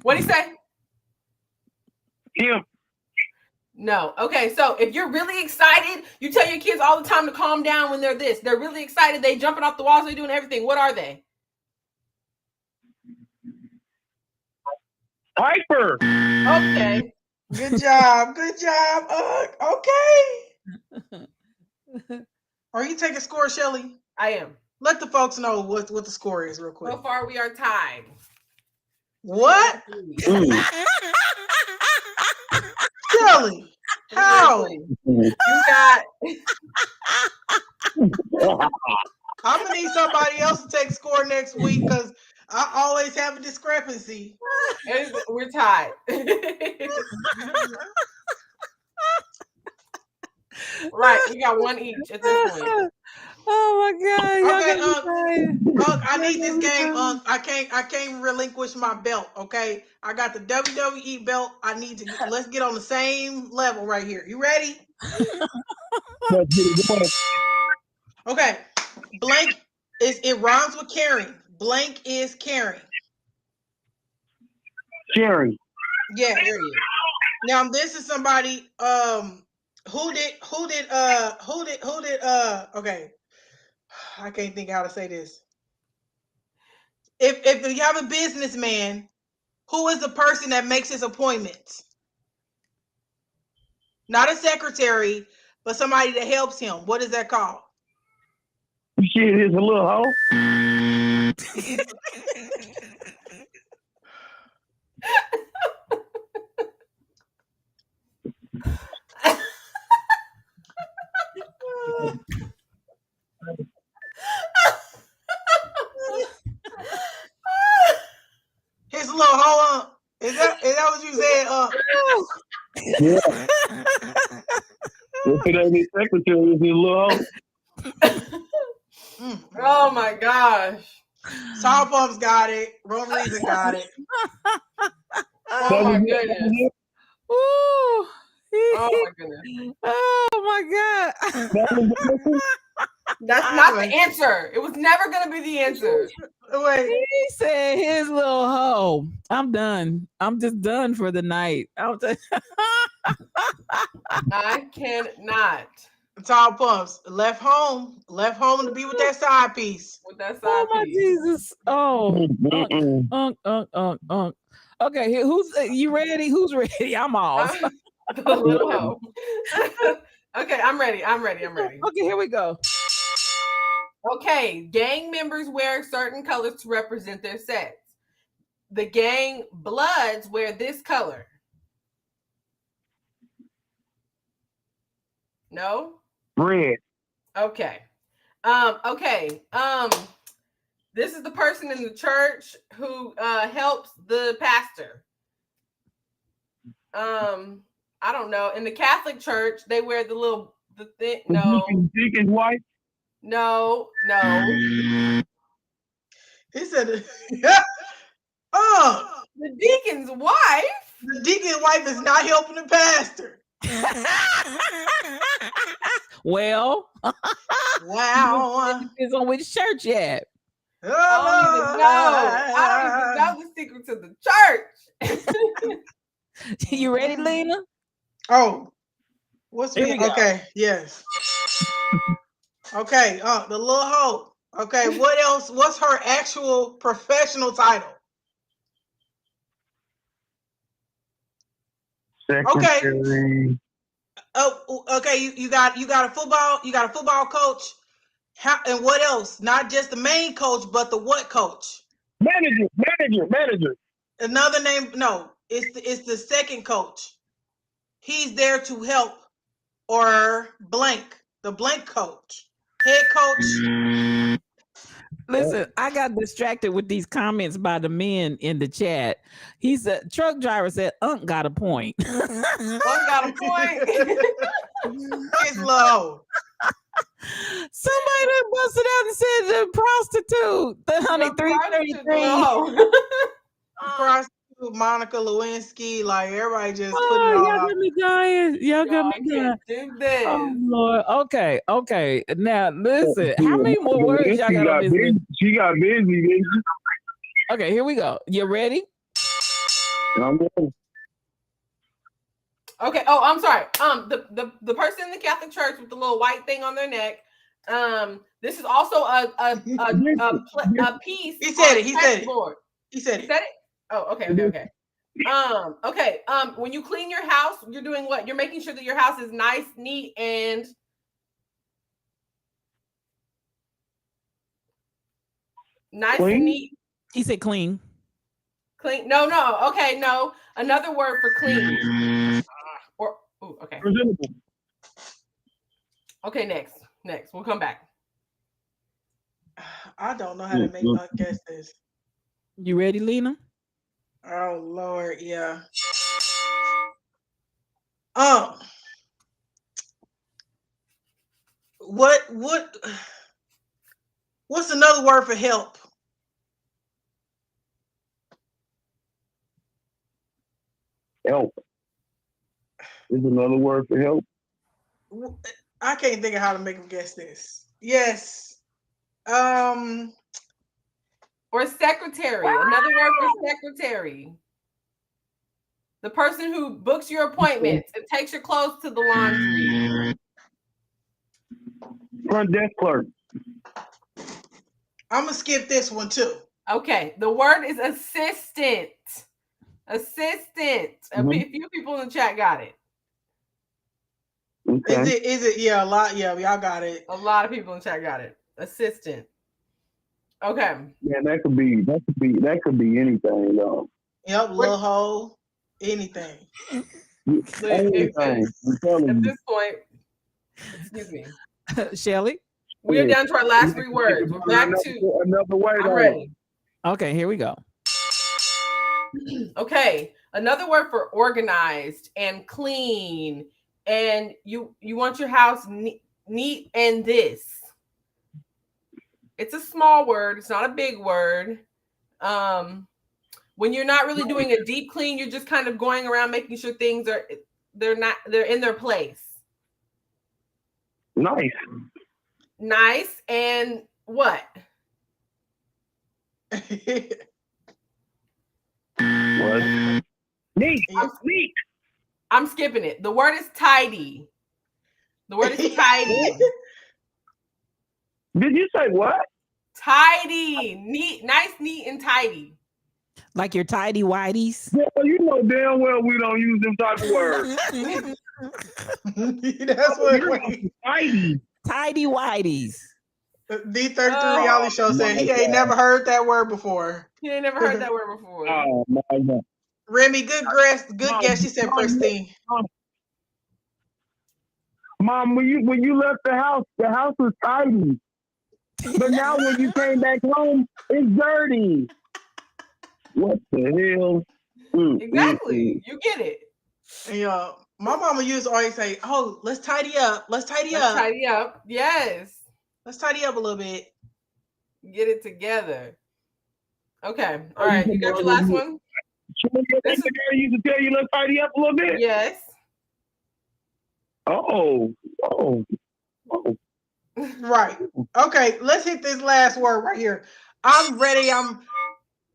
What do you say? Him. No. Okay, so if you're really excited, you tell your kids all the time to calm down when they're really excited, they jumping off the walls, they're doing everything. What are they? Hyper. Okay. Good job. Okay. Are you taking score, Shelly? I am. Let the folks know what the score is real quick. So far, we are tied. What? Shelly, how? You got. I'm gonna need somebody else to take score next week because I always have a discrepancy. We're tied. Right, we got one each at this point. Oh my God! Okay, I need this game. I can't relinquish my belt. Okay, I got the WWE belt. Let's get on the same level right here. You ready? Okay, blank it rhymes with caring. Blank is caring. Caring. Yeah. Now this is somebody okay. I can't think how to say this. If you have a businessman, who is the person that makes his appointments? Not a secretary, but somebody that helps him. What is that called? Shit is a little hoe. His little hoe. Is that what you said? Yeah. If it ain't his secretary, it's his little hoe. Oh my gosh. Tall Pumps got it. Wrong Reason got it. Oh my goodness. Ooh. Oh my goodness. Oh my God. That's not the answer. It was never going to be the answer. Wait. He said his little hoe. I'm done. I'm just done for the night. I cannot. Tall Pumps left home to be with that side piece. With that side Oh my piece. Jesus. Oh. Okay, you ready? Who's ready? I'm off. The little hoe. Okay, I'm ready. Okay, here we go. Okay, gang members wear certain colors to represent their sex. The gang Bloods wear this color. No? Red. Okay. This is the person in the church who helps the pastor. I don't know. In the Catholic Church, they wear the thing. No. Deacon's wife? No. He said, the deacon's wife? The deacon's wife is not helping the pastor. Well, wow. Depends on which church you at. I don't even know the secret to the church. You ready, Lena? Oh, what's Here we go. Okay, yes. Okay, the little hoe. Okay, what else? What's her actual professional title? Secretary. Okay. Oh, okay. You got a football coach. And what else? Not just the main coach, but the what coach? Manager. Another name? No, it's the second coach. He's there to help or blank, the blank coach, head coach. Listen, I got distracted with these comments by the men in the chat. He said, truck driver said, Unc got a point. One got a point. It's low. Somebody that busted out and said the prostitute, the honey 333. Prostitute Monica Lewinsky, like everybody just Oh, putting it all y'all out. got me dying. Y'all got me dying. Do this. Oh Lord. Okay. Now listen. How many more words y'all got on this list? She got busy, didn't she? Okay, here we go. You ready? I'm ready. Okay. Oh, I'm sorry. The person in the Catholic Church with the little white thing on their neck. This is also a piece. He said it. He said it. Board. He said it. Oh, okay. Okay. When you clean your house, you're doing what? You're making sure that your house is nice, neat, and nice clean? And neat. He said clean. Clean. No. Okay, no. Another word for clean. Okay. Presentable. Okay, next. We'll come back. I don't know how to make my guesses. You ready, Lena? Oh Lord, yeah. What's another word for help? Help. Is another word for help? I can't think of how to make them guess this. Yes. Or secretary. Another word for secretary. The person who books your appointments and takes your clothes to the laundry. Front desk clerk. I'm gonna skip this one too. Okay. The word is assistant. Assistant. Mm-hmm. A few people in the chat got it. Okay. Is it? Yeah, a lot. Yeah, y'all got it. A lot of people in the chat got it. Assistant. Okay. Yeah, that could be anything though. Yep, little hole, anything. Anything. At this point, excuse me, Shelly. We're down to our last 3 words. We're back to another way. I'm ready. Okay, here we go. Okay, another word for organized and clean, and you want your house neat and this. It's a small word. It's not a big word. When you're not really doing a deep clean, you're just kind of going around making sure things they're in their place. Nice and what? What? Neat. I'm skipping it. The word is tidy. The word is tidy. Did you say what? Tidy. Neat, nice, neat, and tidy. Like your tidy whities? Yeah, you know damn well we don't use them type of words. That's what tidy. Tidy whities. D33 reality show said he ain't never heard that word before. He ain't never heard that word before. Oh my God. Remy, good guess. She said pristine. Mom, when you left the house was tidy. But now when you came back home, it's dirty. What the hell? Exactly. You get it. Yeah. My mama used to always say, "Oh, let's tidy up. Let's tidy up. Yes. Let's tidy up a little bit. Get it together." Okay. All right. You got your last one? This the girl used to tell you, let's tidy up a little bit? Yes. Oh. Right. Okay, let's hit this last word right here. I'm ready.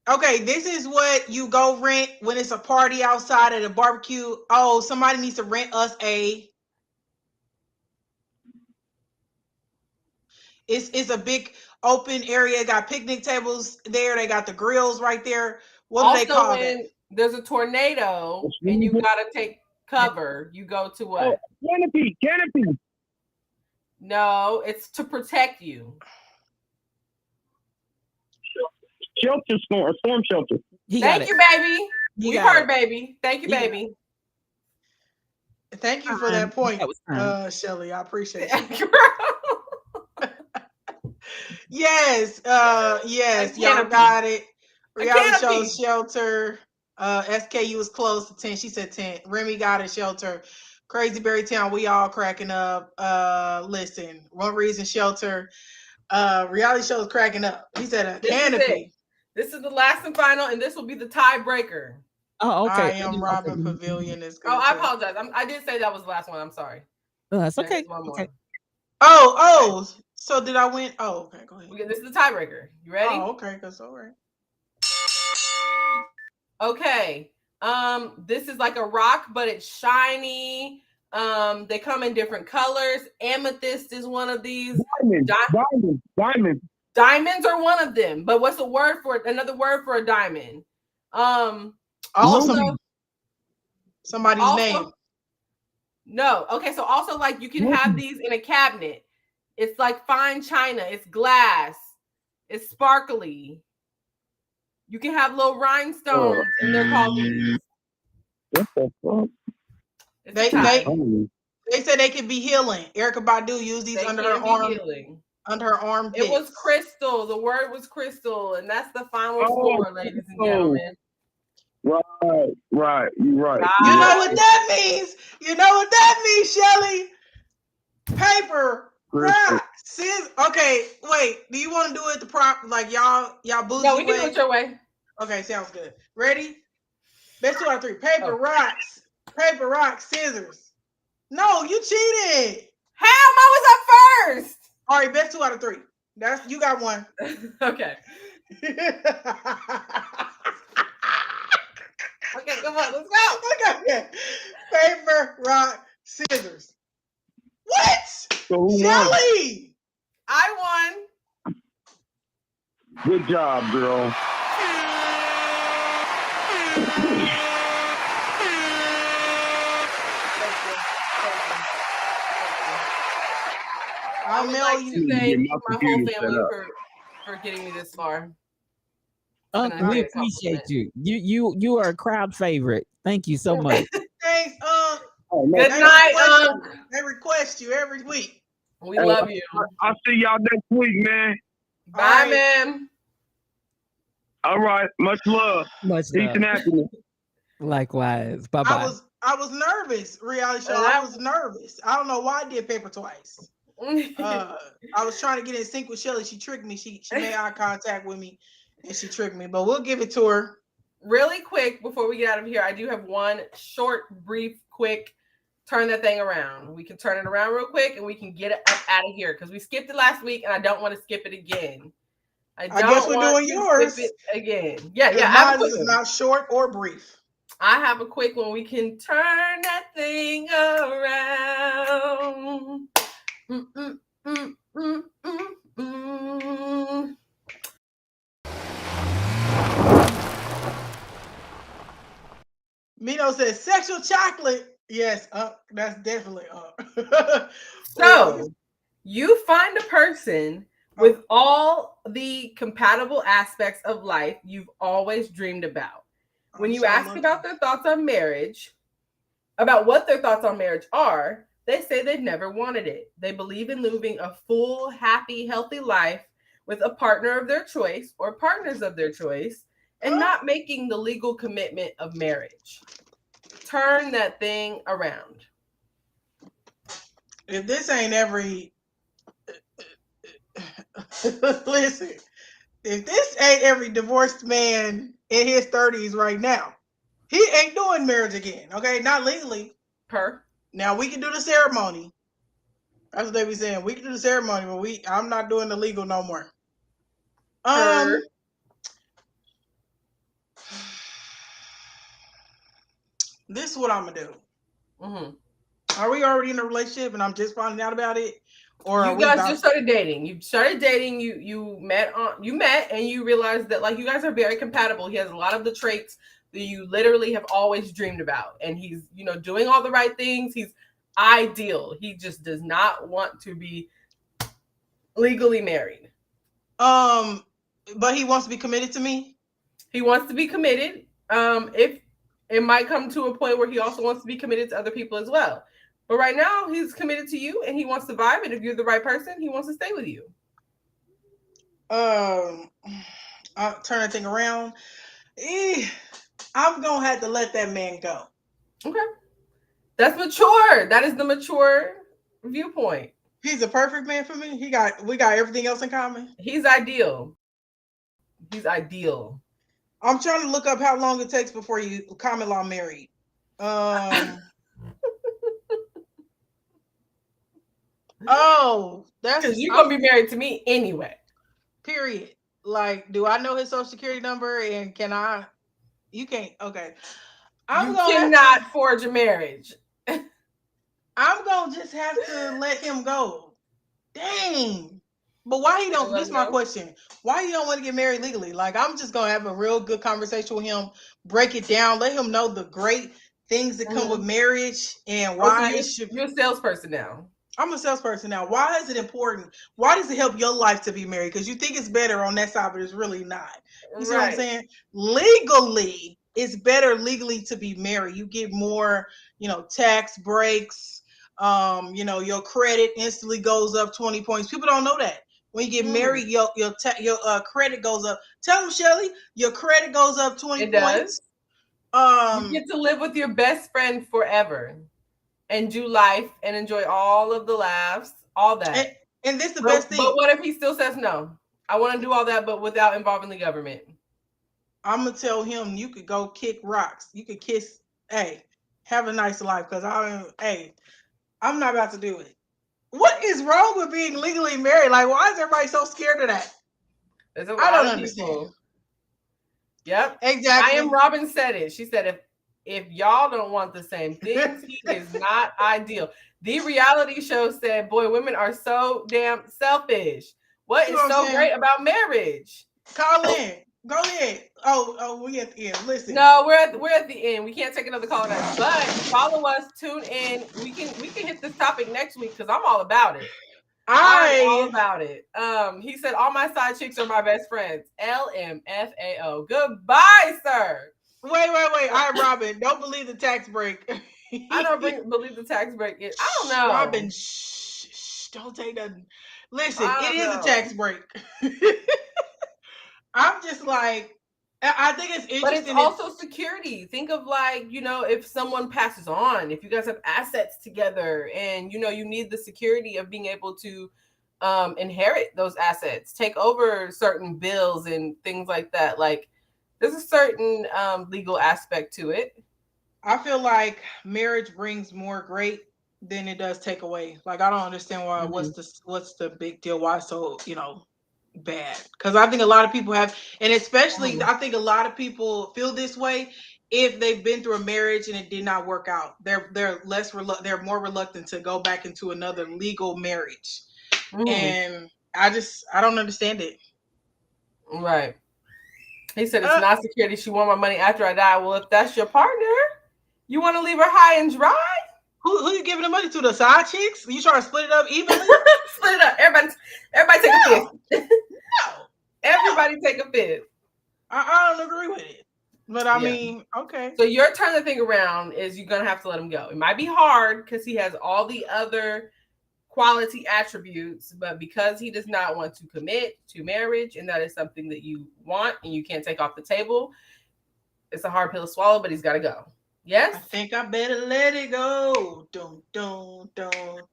Okay, this is what you go rent when it's a party outside at a barbecue. Oh, somebody needs to rent us it's a big open area, got picnic tables there, they got the grills right there. What do they call that? There's a tornado and you gotta take cover, you go to what? Oh, canopy. No, it's to protect you. Shelter, storm shelter. Thank you, baby. We heard, baby. Thank you, baby. Thank you for that point, That was time. Shelly. I appreciate you. Girl. Yes, yes, y'all canopy. got it. A Reality show canopy. shelter. SKU was close to 10. She said 10. Remy got a shelter. Crazy Berry Town, we all cracking up. Listen, one reason shelter. Reality show is cracking up. He said a This is it. canopy. This is the last and final, and this will be the tiebreaker. Oh, okay. I am Robin Pavilion is good. Oh, I too. apologize. I did say that was the last one. I'm sorry. Oh, that's There okay. is one more. Okay. Oh, so did I win? Oh, okay, go ahead. This is the tiebreaker. You ready? Oh, okay, that's all right. Okay. This is like a rock, but it's shiny. They come in different colors. Amethyst is one of these. Diamond. Diamonds are one of them. But what's another word for a diamond? Also, somebody's name. No. Okay, so also like you can have these in a cabinet. It's like fine china. It's glass. It's sparkly. You can have little rhinestones, and they're called these. What the fuck? They said they could be healing. Erica Badu used these under her arm. Healing. Under her armpit. It was crystal. The word was crystal, and that's the final score, ladies and gentlemen. Right. You're right. You know what that means? You know what that means, Shelly? Paper, rock, scissors. Okay, wait. Do you want to do it the prop like y'all bougie? No, we can do it your way. Okay, sounds good. Ready? Best 2 out of 3. Paper, rock, scissors. No, you cheated. How? I was up first. All right, best 2 out of 3. You got one. Okay. Okay, come on, let's go. Okay. Paper, rock, scissors. What? So who Shelly! I won. Good job, girl. I would like to thank my whole family for getting me this far. We appreciate you. You are a crowd favorite. Thank you so much. Thanks, Good night, They request you every week. We love you. I'll see y'all next week, man. Bye, man. All right. Much love. Much Peace and happiness. Likewise. Bye-bye. I was nervous, reality show. I was nervous. I don't know why I did paper twice. I was trying to get in sync with Shelly. She tricked me. She made eye contact with me and she tricked me. But we'll give it to her. Really quick before we get out of here, I do have one short, brief, quick turn that thing around. We can turn it around real quick and we can get it up out of here because we skipped it last week and I don't want to skip it again. I guess we're doing yours again. Yeah. Mine is not short or brief. I have a quick one. We can turn that thing around. Mino says sexual chocolate. Yes, that's definitely up. So you find a person with all the compatible aspects of life you've always dreamed about. When you ask about their thoughts on marriage, about what their thoughts on marriage are, they say they've never wanted it. They believe in living a full, happy, healthy life with a partner of their choice or partners of their choice and not making the legal commitment of marriage. Turn that thing around. If this ain't every... Listen, if this ain't every divorced man in his 30s right now, he ain't doing marriage again, okay? Not legally. Now, we can do the ceremony. That's what they be saying. We can do the ceremony, but I'm not doing the legal no more. This is what I'm gonna do. Are we already in a relationship and I'm just finding out about it? Or you guys just started dating. You started dating. You met and you realized that like you guys are very compatible. He has a lot of the traits that you literally have always dreamed about, and he's doing all the right things. He's ideal. He just does not want to be legally married. But he wants to be committed to me. He wants to be committed. If it might come to a point where he also wants to be committed to other people as well. But right now, he's committed to you and he wants to vibe. And if you're the right person, he wants to stay with you. I'll turn the thing around. I'm gonna have to let that man go. Okay. That's mature. That is the mature viewpoint. He's a perfect man for me. We got everything else in common. He's ideal. He's ideal. I'm trying to look up how long it takes before you common law married. Oh, that's because you're gonna be married to me anyway. Period. Like, do I know his social security number? And can I? You can't. Okay. You cannot forge a marriage. I'm gonna just have to let him go. Dang. But why he don't? This is my question. Why you don't want to get married legally? Like, I'm just gonna have a real good conversation with him, break it down, let him know the great things that come with marriage and why it should. You're a salesperson now. I'm a salesperson now. Why is it important? Why does it help your life to be married? Because you think it's better on that side, but it's really not. You see what I'm saying? Legally, it's better legally to be married. You get more, tax breaks. Your credit instantly goes up 20 points. People don't know that. When you get married, your credit goes up. Tell them, Shelly, your credit goes up 20 points. You get to live with your best friend forever and do life and enjoy all of the laughs, all that. And this is the best thing. But what if he still says no? I want to do all that, but without involving the government. I'm going to tell him you could go kick rocks. You could kiss, hey, have a nice life. Because I'm not about to do it. What is wrong with being legally married? Like, why is everybody so scared of that? I don't understand. Yep. Exactly. I Am Robin said it. She said, if y'all don't want the same things, he is not ideal. The reality show said, boy, women are so damn selfish. What is so great about marriage? Call in. Go ahead. Oh, we at the end. Listen. No, we're at the end. We can't take another call tonight. But follow us, tune in. We can hit this topic next week because I'm all about it. I'm all about it. He said all my side chicks are my best friends. LMFAO. Goodbye, sir. Wait. All right, Robin. Don't believe the tax break. I don't believe the tax break. I don't know. Robin, shh, don't take nothing. Listen, it is a tax break. I'm just like, I think it's interesting. But it's also security. Think of if someone passes on, if you guys have assets together and, you need the security of being able to inherit those assets, take over certain bills and things like that. Like there's a certain legal aspect to it. I feel like marriage brings more great than it does take away. Like, I don't understand why, what's the big deal? Why so, bad? Because I think a lot of people have, and especially I think a lot of people feel this way if they've been through a marriage and it did not work out. They're more reluctant to go back into another legal marriage. And I don't understand it. Right. He said it's not security. She want my money after I die. Well, if that's your partner, you want to leave her high and dry? Who you giving the money to? The side chicks? You trying to split it up evenly? Split it up. Everybody take a fifth. No. Everybody take a fifth. I don't agree with it. But I mean, okay. So your turn the thing around is you're going to have to let him go. It might be hard because he has all the other quality attributes, but because he does not want to commit to marriage, and that is something that you want and you can't take off the table, it's a hard pill to swallow, but he's got to go. Yes? I think I better let it go. Don't.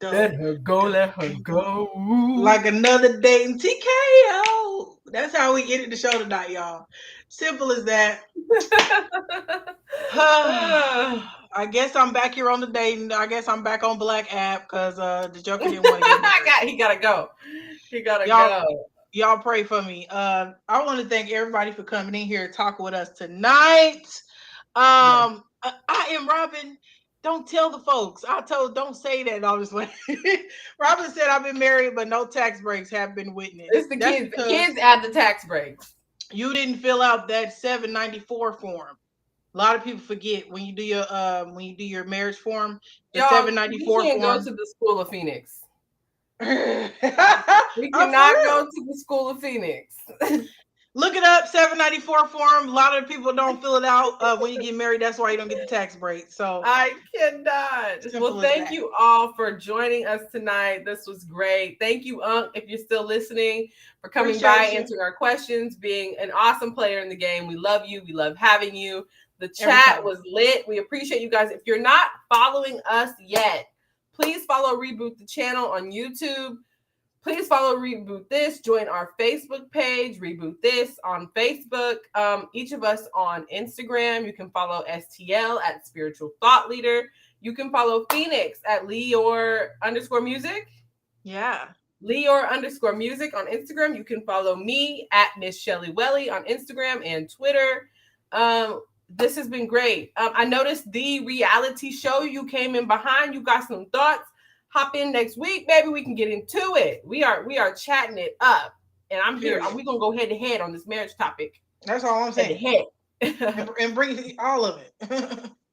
Let her go. Like another day in TKO. That's how we ended the show tonight, y'all. Simple as that. I guess I'm back here on the dating. I guess I'm back on Black app because the Joker didn't want to get He gotta go. He gotta go. Y'all pray for me. I want to thank everybody for coming in here and talking with us tonight. I am Robin. Don't tell the folks. Don't say that. Obviously, Robin said I've been married, but no tax breaks have been witnessed. It's the kids. The kids add the tax breaks. You didn't fill out that 794 form. A lot of people forget when you do your marriage form. The 794 you can't form. Go to the School of Phoenix. We cannot go to the School of Phoenix. Look it up, 794 form. A lot of people don't fill it out when you get married. That's why you don't get the tax break. So I cannot. Well, thank you all for joining us tonight. This was great. Thank you, Unc, if you're still listening, for coming by, answering our questions, being an awesome player in the game. We love you. We love having you. The chat was lit. We appreciate you guys. If you're not following us yet, please follow Reboot the channel on YouTube. Please follow Reboot This. Join our Facebook page, Reboot This on Facebook. Each of us on Instagram. You can follow STL at Spiritual Thought Leader. You can follow Phoenix at Leor_music. Yeah. Leor_music on Instagram. You can follow me at Miss Shelly Welly on Instagram and Twitter. This has been great. I noticed the reality show you came in behind. You got some thoughts. Hop in next week, baby. We can get into it. We are chatting it up, and I'm here. We're gonna go head to head on this marriage topic. That's all I'm saying. Head. and bring all of it.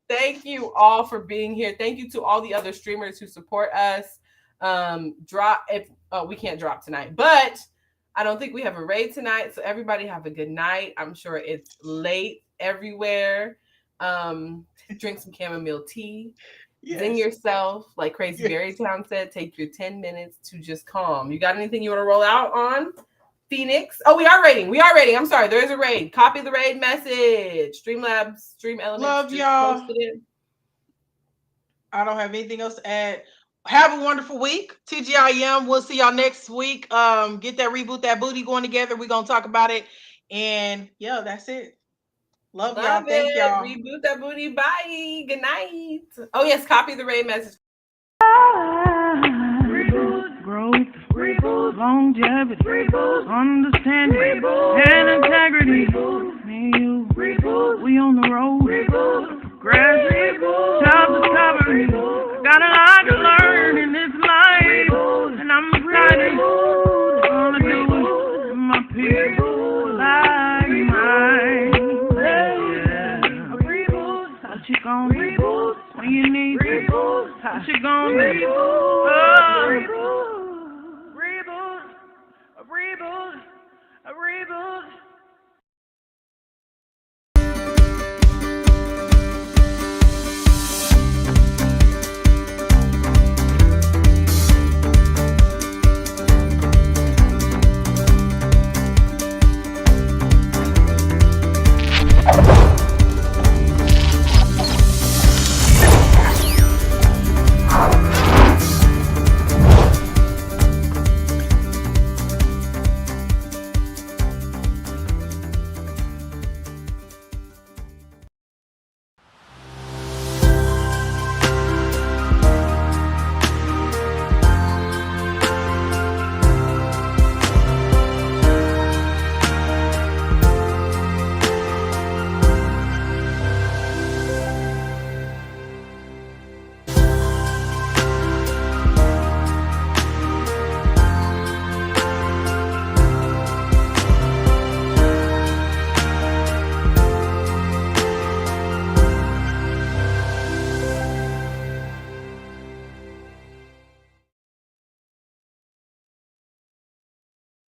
Thank you all for being here. Thank you to all the other streamers who support us. We can't drop tonight, but I don't think we have a raid tonight. So everybody have a good night. I'm sure it's late everywhere. Drink some chamomile tea. Yes. Zing yourself, like Crazy Berry Town said. Take your 10 minutes to just calm. You got anything you want to roll out on, Phoenix? Oh, we are raiding. I'm sorry, there is a raid. Copy the raid message. Streamlabs, Stream Elements. Love y'all. I don't have anything else to add. Have a wonderful week. TGIM. We'll see y'all next week. Get that Reboot That Booty going together. We're gonna talk about it. And yeah, that's it. Love y'all. Thank y'all. Reboot that booty. Bye. Good night. Oh, yes. Copy the raid message. Reboot. Growth. Reboot. Longevity. Reboot. Understanding. Reboot. And integrity. Reboot. Me and you. Reboot. We on the road. Reboot. Grass. Reboot. Self-discovery. Reboot. Got a lot to learn in this life. Reboot. And I'm excited. Reboot. Gonna do it in my people. Like mine. What you gonna do when you need reboot? What you gonna do?